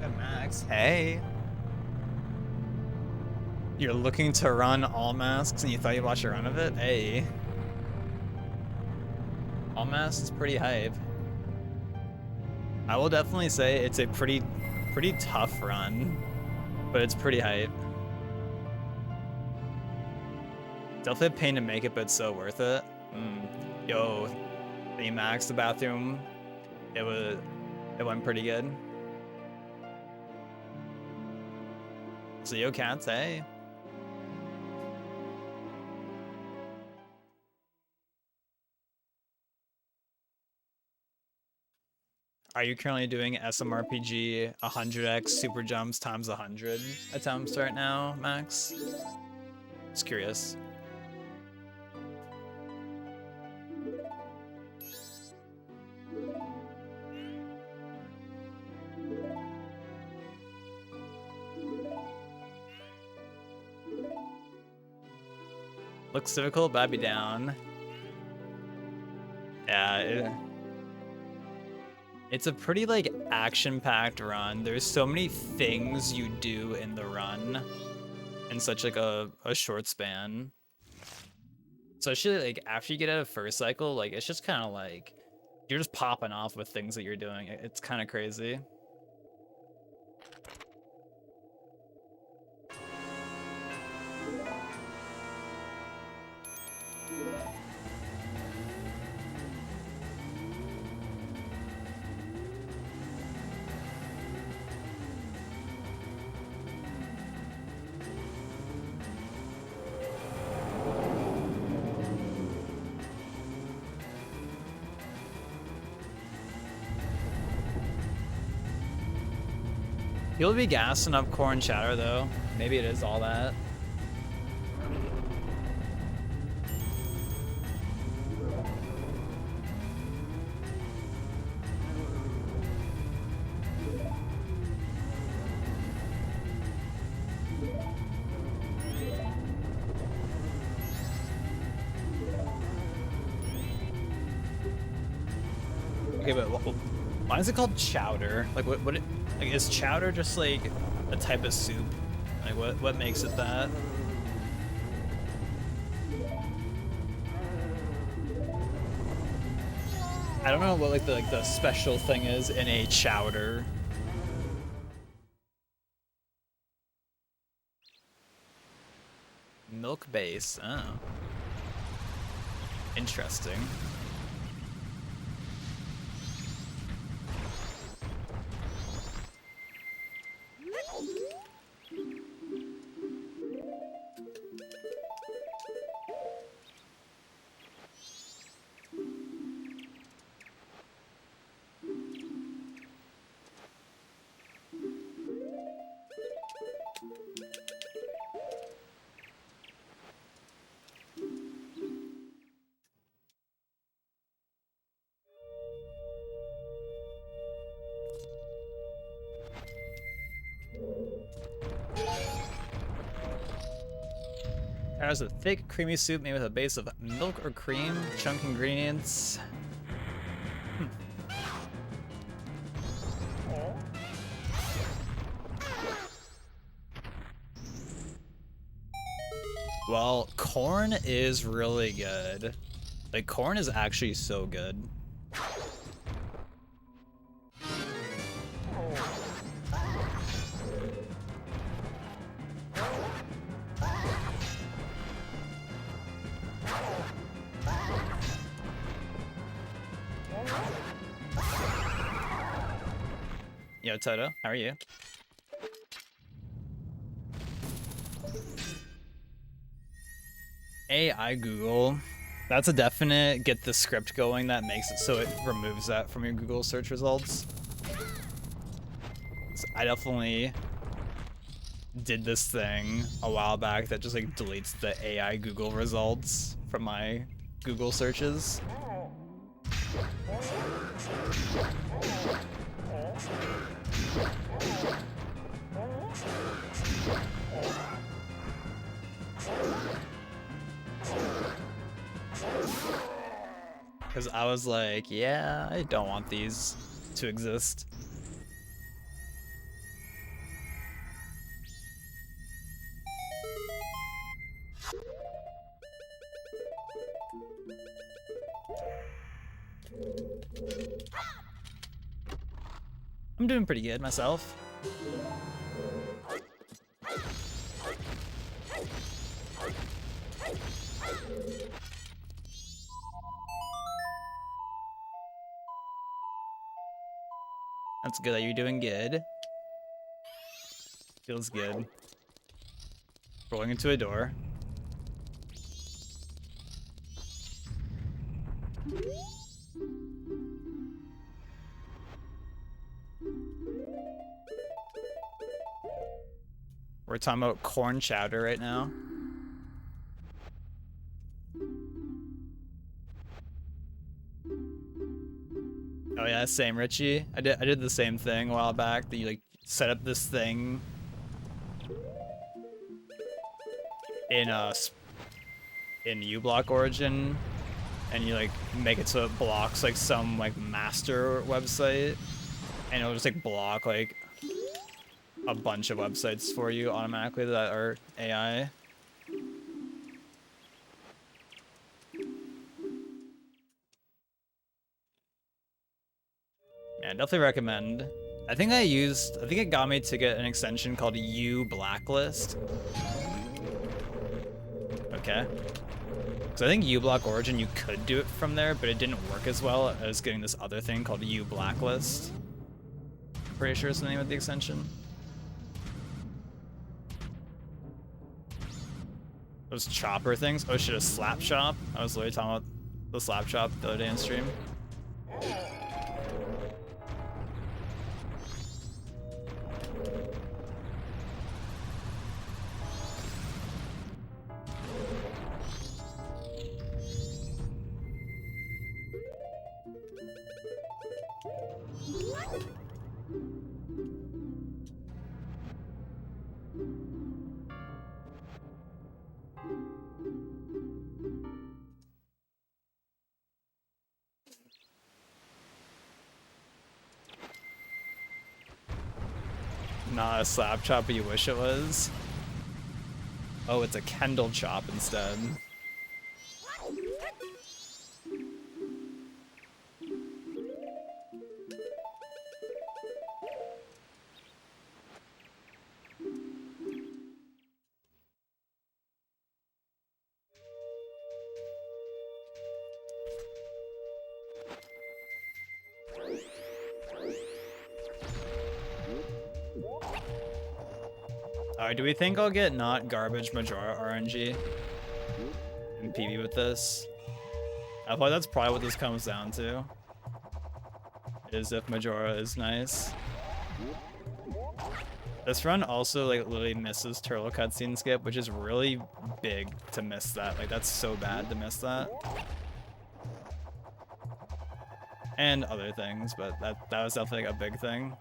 Hey, Max. Hey. You're looking to run all masks and you thought you'd watch a run of it? Hey. All masks is pretty hype. I will definitely say it's a pretty tough run, but it's pretty hype. Definitely a pain to make it, but it's so worth it. Yo, the Max, the bathroom, it went pretty good. So yo, cats, hey. Are you currently doing SMRPG 100x super jumps times 100 attempts right now, Max? Just curious. Looks difficult, but I'd be down. Yeah, it's a pretty like action-packed run. There's so many things you do in the run in such like a short span. So actually, like after you get out of first cycle, like it's just kind of like you're just popping off with things that you're doing. It's kind of crazy. You'll be gassing up corn chatter though. Maybe it is all that. Okay, but why is it called chowder? Like like is chowder just like a type of soup? Like what makes it that? I don't know what like the special thing is in a chowder. Milk base. Oh. Interesting. Tries a thick, creamy soup made with a base of milk or cream, chunk ingredients. Well, corn is really good. Like, corn is actually so good. Yo, Toto, how are you? AI Google. That's a definite get the script going that makes it so it removes that from your Google search results. So I definitely did this thing a while back that just like deletes the AI Google results from my Google searches. Because I was like, yeah, I don't want these to exist. I'm doing pretty good myself. That's good that you're doing good. Feels good. Rolling into a door. We're talking about corn chowder right now. Oh yeah, same, Richie. I did the same thing a while back. That you like set up this thing in uBlock Origin, and you like make it so it blocks like some like master website, and it'll just like block like a bunch of websites for you automatically that are AI. Yeah, definitely recommend. I think it got me to get an extension called U Blacklist. Okay. So I think uBlock Origin, you could do it from there, but it didn't work as well as getting this other thing called U Blacklist. Pretty sure it's the name of the extension. Those chopper things. Oh shit, a slap shop. I was literally talking about the slap shop the other day in stream. Not a slap chop, but you wish it was. Oh, it's a Kendall chop instead. Alright, do we think I'll get not garbage Majora RNG in PB with this? I feel like that's probably what this comes down to. Is if Majora is nice. This run also like literally misses turtle cutscene skip, which is really big to miss that. Like that's so bad to miss that. And other things, but that was definitely like a big thing.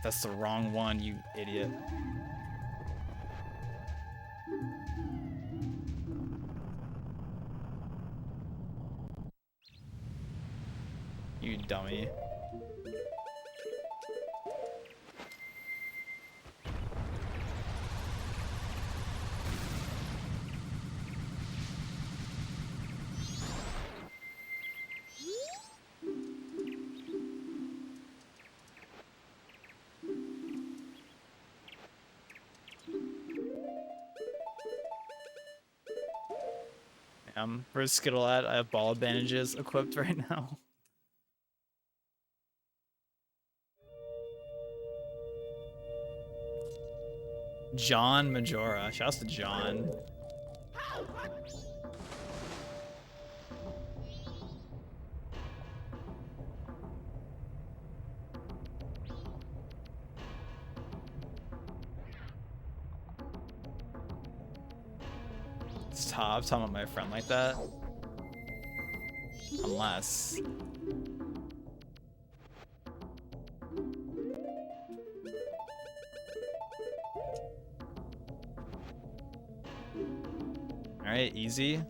That's the wrong one, you idiot. You dummy. For Skittleat, I have ball bandages equipped right now. John Majora. Shouts to John. Stop talking about my friend like that. Unless. Alright, easy.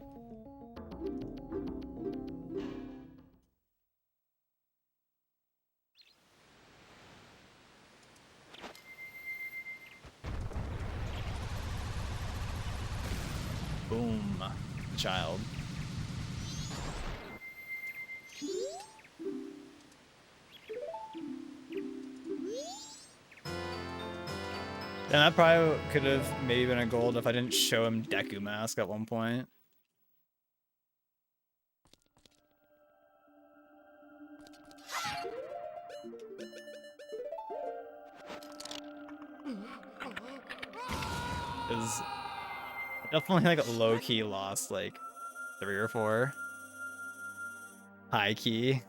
Boom. Child. And that probably could have maybe been a gold if I didn't show him Deku Mask at one point. Is definitely like low-key lost like 3 or 4. High-key.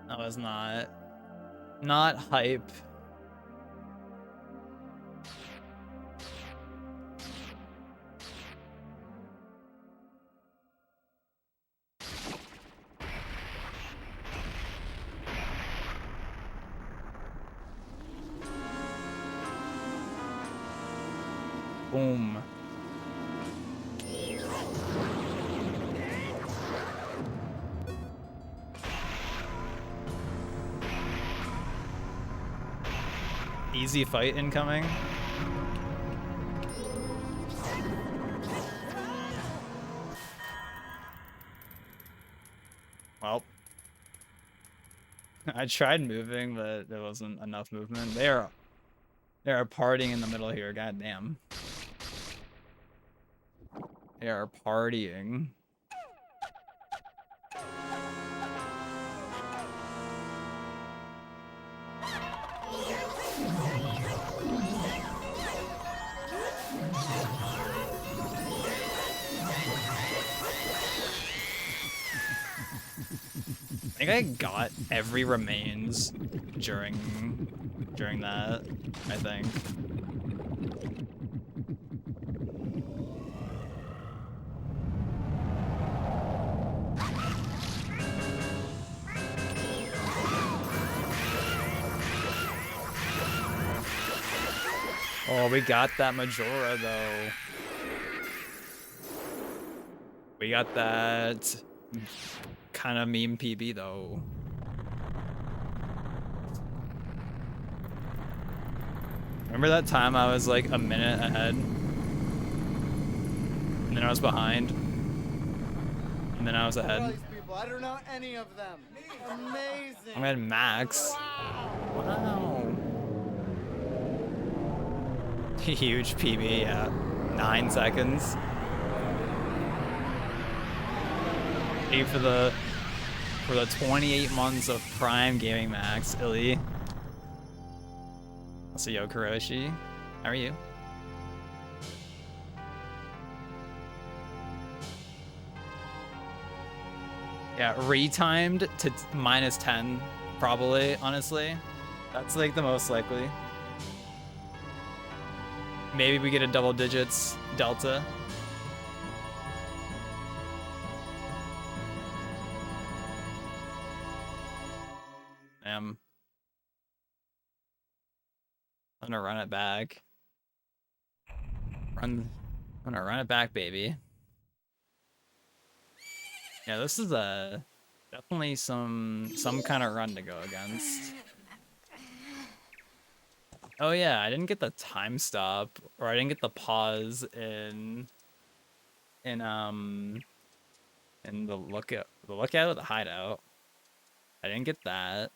That was not hype. Boom. Easy fight incoming. Well, I tried moving, but there wasn't enough movement. They are partying in the middle here. God damn. They are partying. I think I got every remains during that, I think. Oh, we got that Majora though. We got that kind of meme PB though. Remember that time I was like a minute ahead? And then I was behind. And then I was ahead. These people, I don't know any of them. Amazing. I'm at max. Wow. Huge PB, yeah. 9 seconds. Hey, for the 28 months of Prime Gaming Max, Illy. So yo, Kuroshi, how are you? Yeah, retimed to -10, probably, honestly. That's like the most likely. Maybe we get a double digits delta. I'm gonna run it back. I'm gonna run it back, baby. Yeah, this is a definitely some kind of run to go against. Oh yeah, I didn't get the time stop, or I didn't get the pause in the lookout or the hideout. I didn't get that.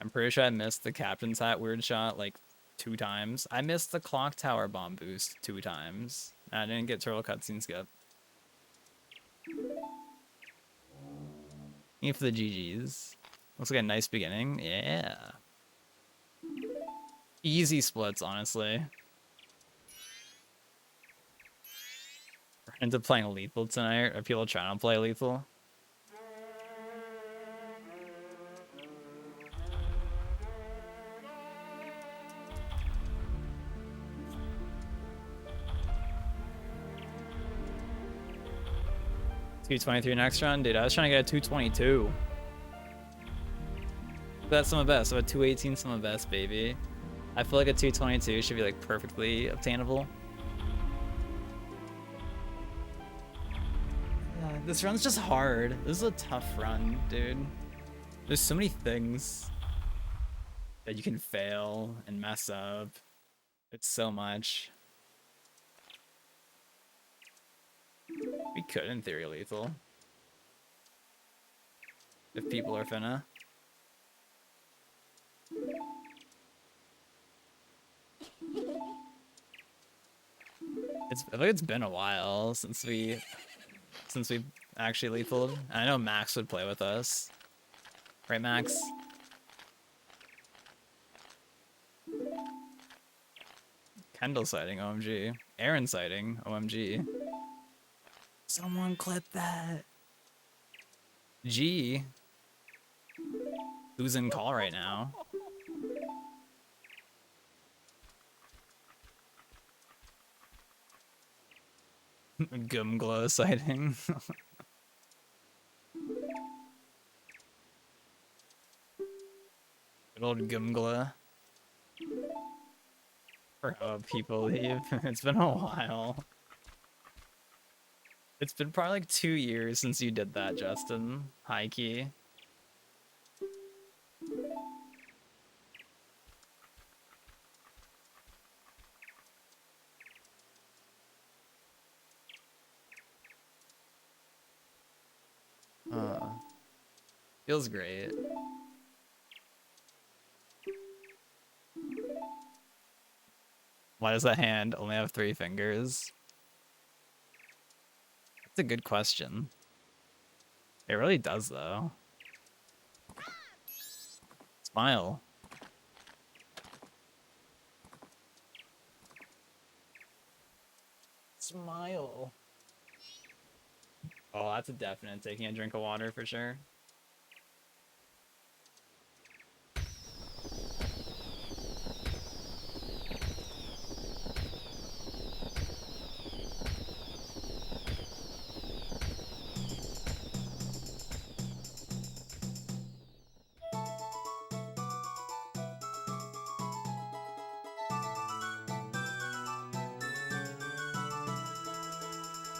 I'm pretty sure I missed the captain's hat weird shot like 2 times. I missed the clock tower bomb boost 2 times. I didn't get turtle cutscene skip. Thank you for the GGs. Looks like a nice beginning. Yeah. Easy splits, honestly. We're into playing lethal tonight. Are people trying to play lethal? $223 next run? Dude, I was trying to get a 222. That's some of best. So a 218 some of best, baby. I feel like a 222 should be like perfectly obtainable. This run's just hard. This is a tough run, dude. There's so many things that you can fail and mess up. It's so much. We could, in theory, lethal. If people are finna. I feel like it's been a while since we actually lethaled. I know Max would play with us. Right, Max? Kendall sighting, OMG. Aaron sighting, OMG. Someone clip that. G. Who's in call right now? Gumglow sighting. Good old Gumglow. For how people leave. It's been a while. It's been probably like 2 years since you did that, Justin. High key. Feels great. Why does that hand only have 3 fingers? That's a good question. It really does, though. Smile. Smile. Oh, that's a definite. Taking a drink of water for sure.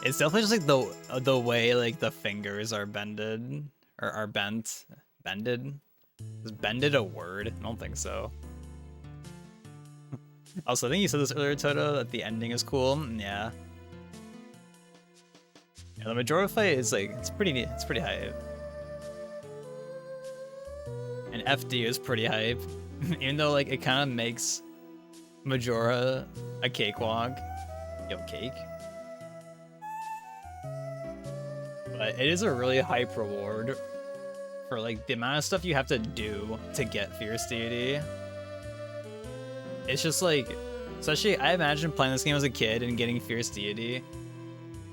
It's definitely just like the way like the fingers are bended or are bent. Bended? Is bended a word? I don't think so. Also, I think you said this earlier, Toto, that the ending is cool. Yeah. Yeah, the Majora fight is like it's pretty hype. And FD is pretty hype. Even though like it kind of makes Majora a cakewalk. Yo, cake. But it is a really hype reward for like the amount of stuff you have to do to get Fierce Deity. It's just like, especially I imagine playing this game as a kid and getting Fierce Deity.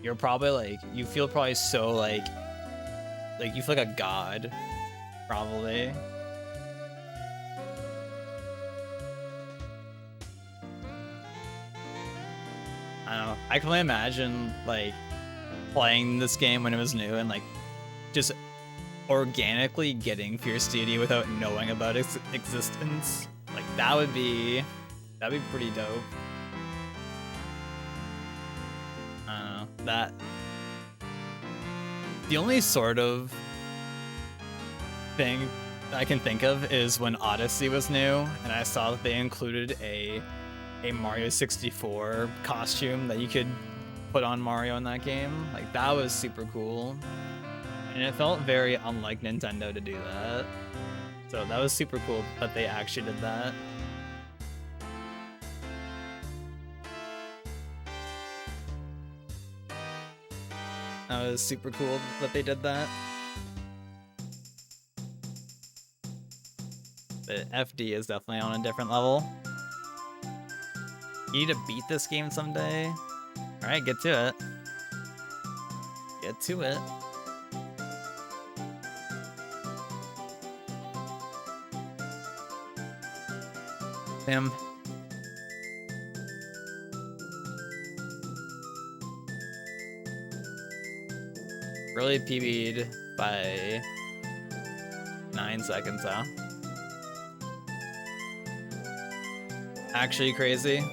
You're probably like, you feel probably so like you feel like a god, probably. I don't know. I can only imagine like playing this game when it was new and like just organically getting Fierce Deity without knowing about its existence. Like that would be That'd be pretty dope. I don't know. That... The only sort of thing I can think of is when Odyssey was new, and I saw that they included a Mario 64 costume that you could put on Mario in that game. Like, that was super cool. And it felt very unlike Nintendo to do that. So that was super cool that they actually did that. That was super cool that they did that. But FD is definitely on a different level. You need to beat this game someday. Alright, get to it. Get to it. Him. Really PB'd by 9 seconds, huh? Actually crazy.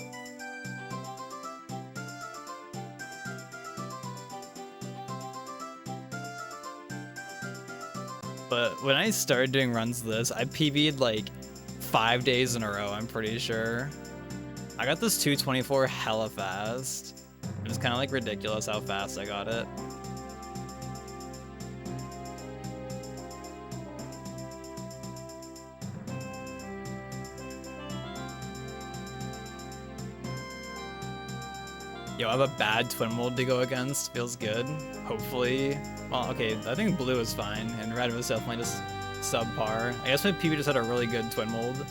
But when I started doing runs of this, I PB'd like 5 days in a row, I'm pretty sure. I got this 224 hella fast. It was kind of like ridiculous how fast I got it. Yo, I have a bad twin mold to go against. Feels good. Hopefully. Well, okay, I think blue is fine, and red was definitely just subpar. I guess my PB just had a really good twin mold.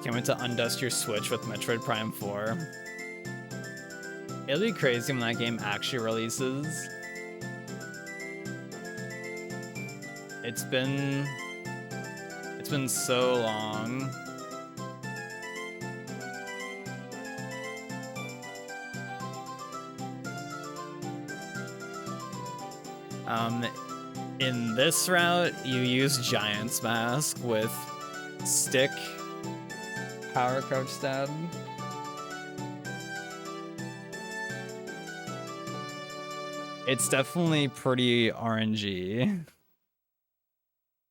Can't wait to undust your Switch with Metroid Prime 4. It'll be crazy when that game actually releases. It's been so long. In this route, you use Giant's Mask with stick, power crouch stab. It's definitely pretty RNG.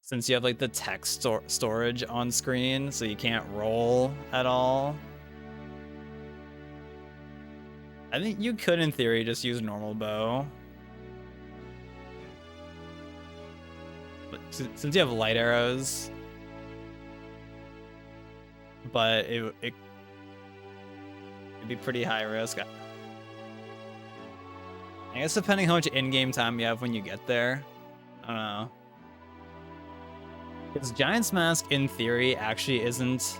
Since you have like the text storage on screen, so you can't roll at all. I think you could, in theory, just use normal bow. But since you have light arrows, but it'd be pretty high risk. I guess depending how much in-game time you have when you get there. I don't know. Because Giant's Mask, in theory, actually isn't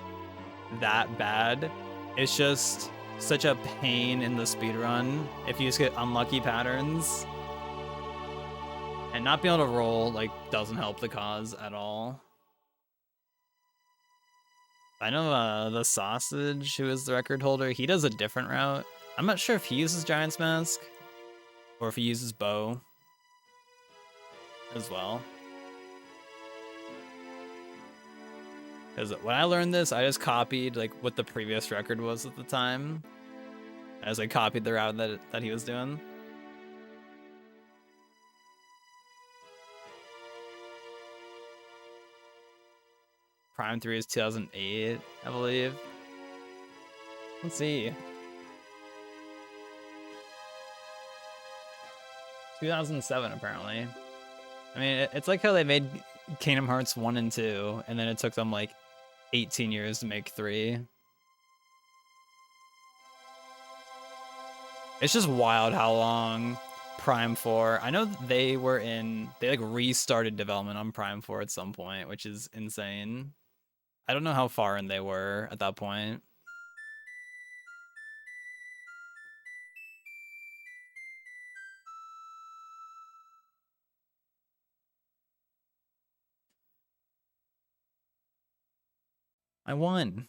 that bad. It's just such a pain in the speedrun if you just get unlucky patterns. And not being able to roll, like, doesn't help the cause at all. I know the Sausage, who is the record holder, he does a different route. I'm not sure if he uses Giant's Mask or if he uses bow as well. Because when I learned this, I just copied like what the previous record was at the time. As I copied the route that he was doing. Prime 3 is 2008, I believe. Let's see. 2007, apparently. I mean, it's like how they made Kingdom Hearts 1 and 2, and then it took them like 18 years to make 3. It's just wild how long Prime 4... I know they like restarted development on Prime 4 at some point, which is insane. I don't know how far in they were at that point. I won.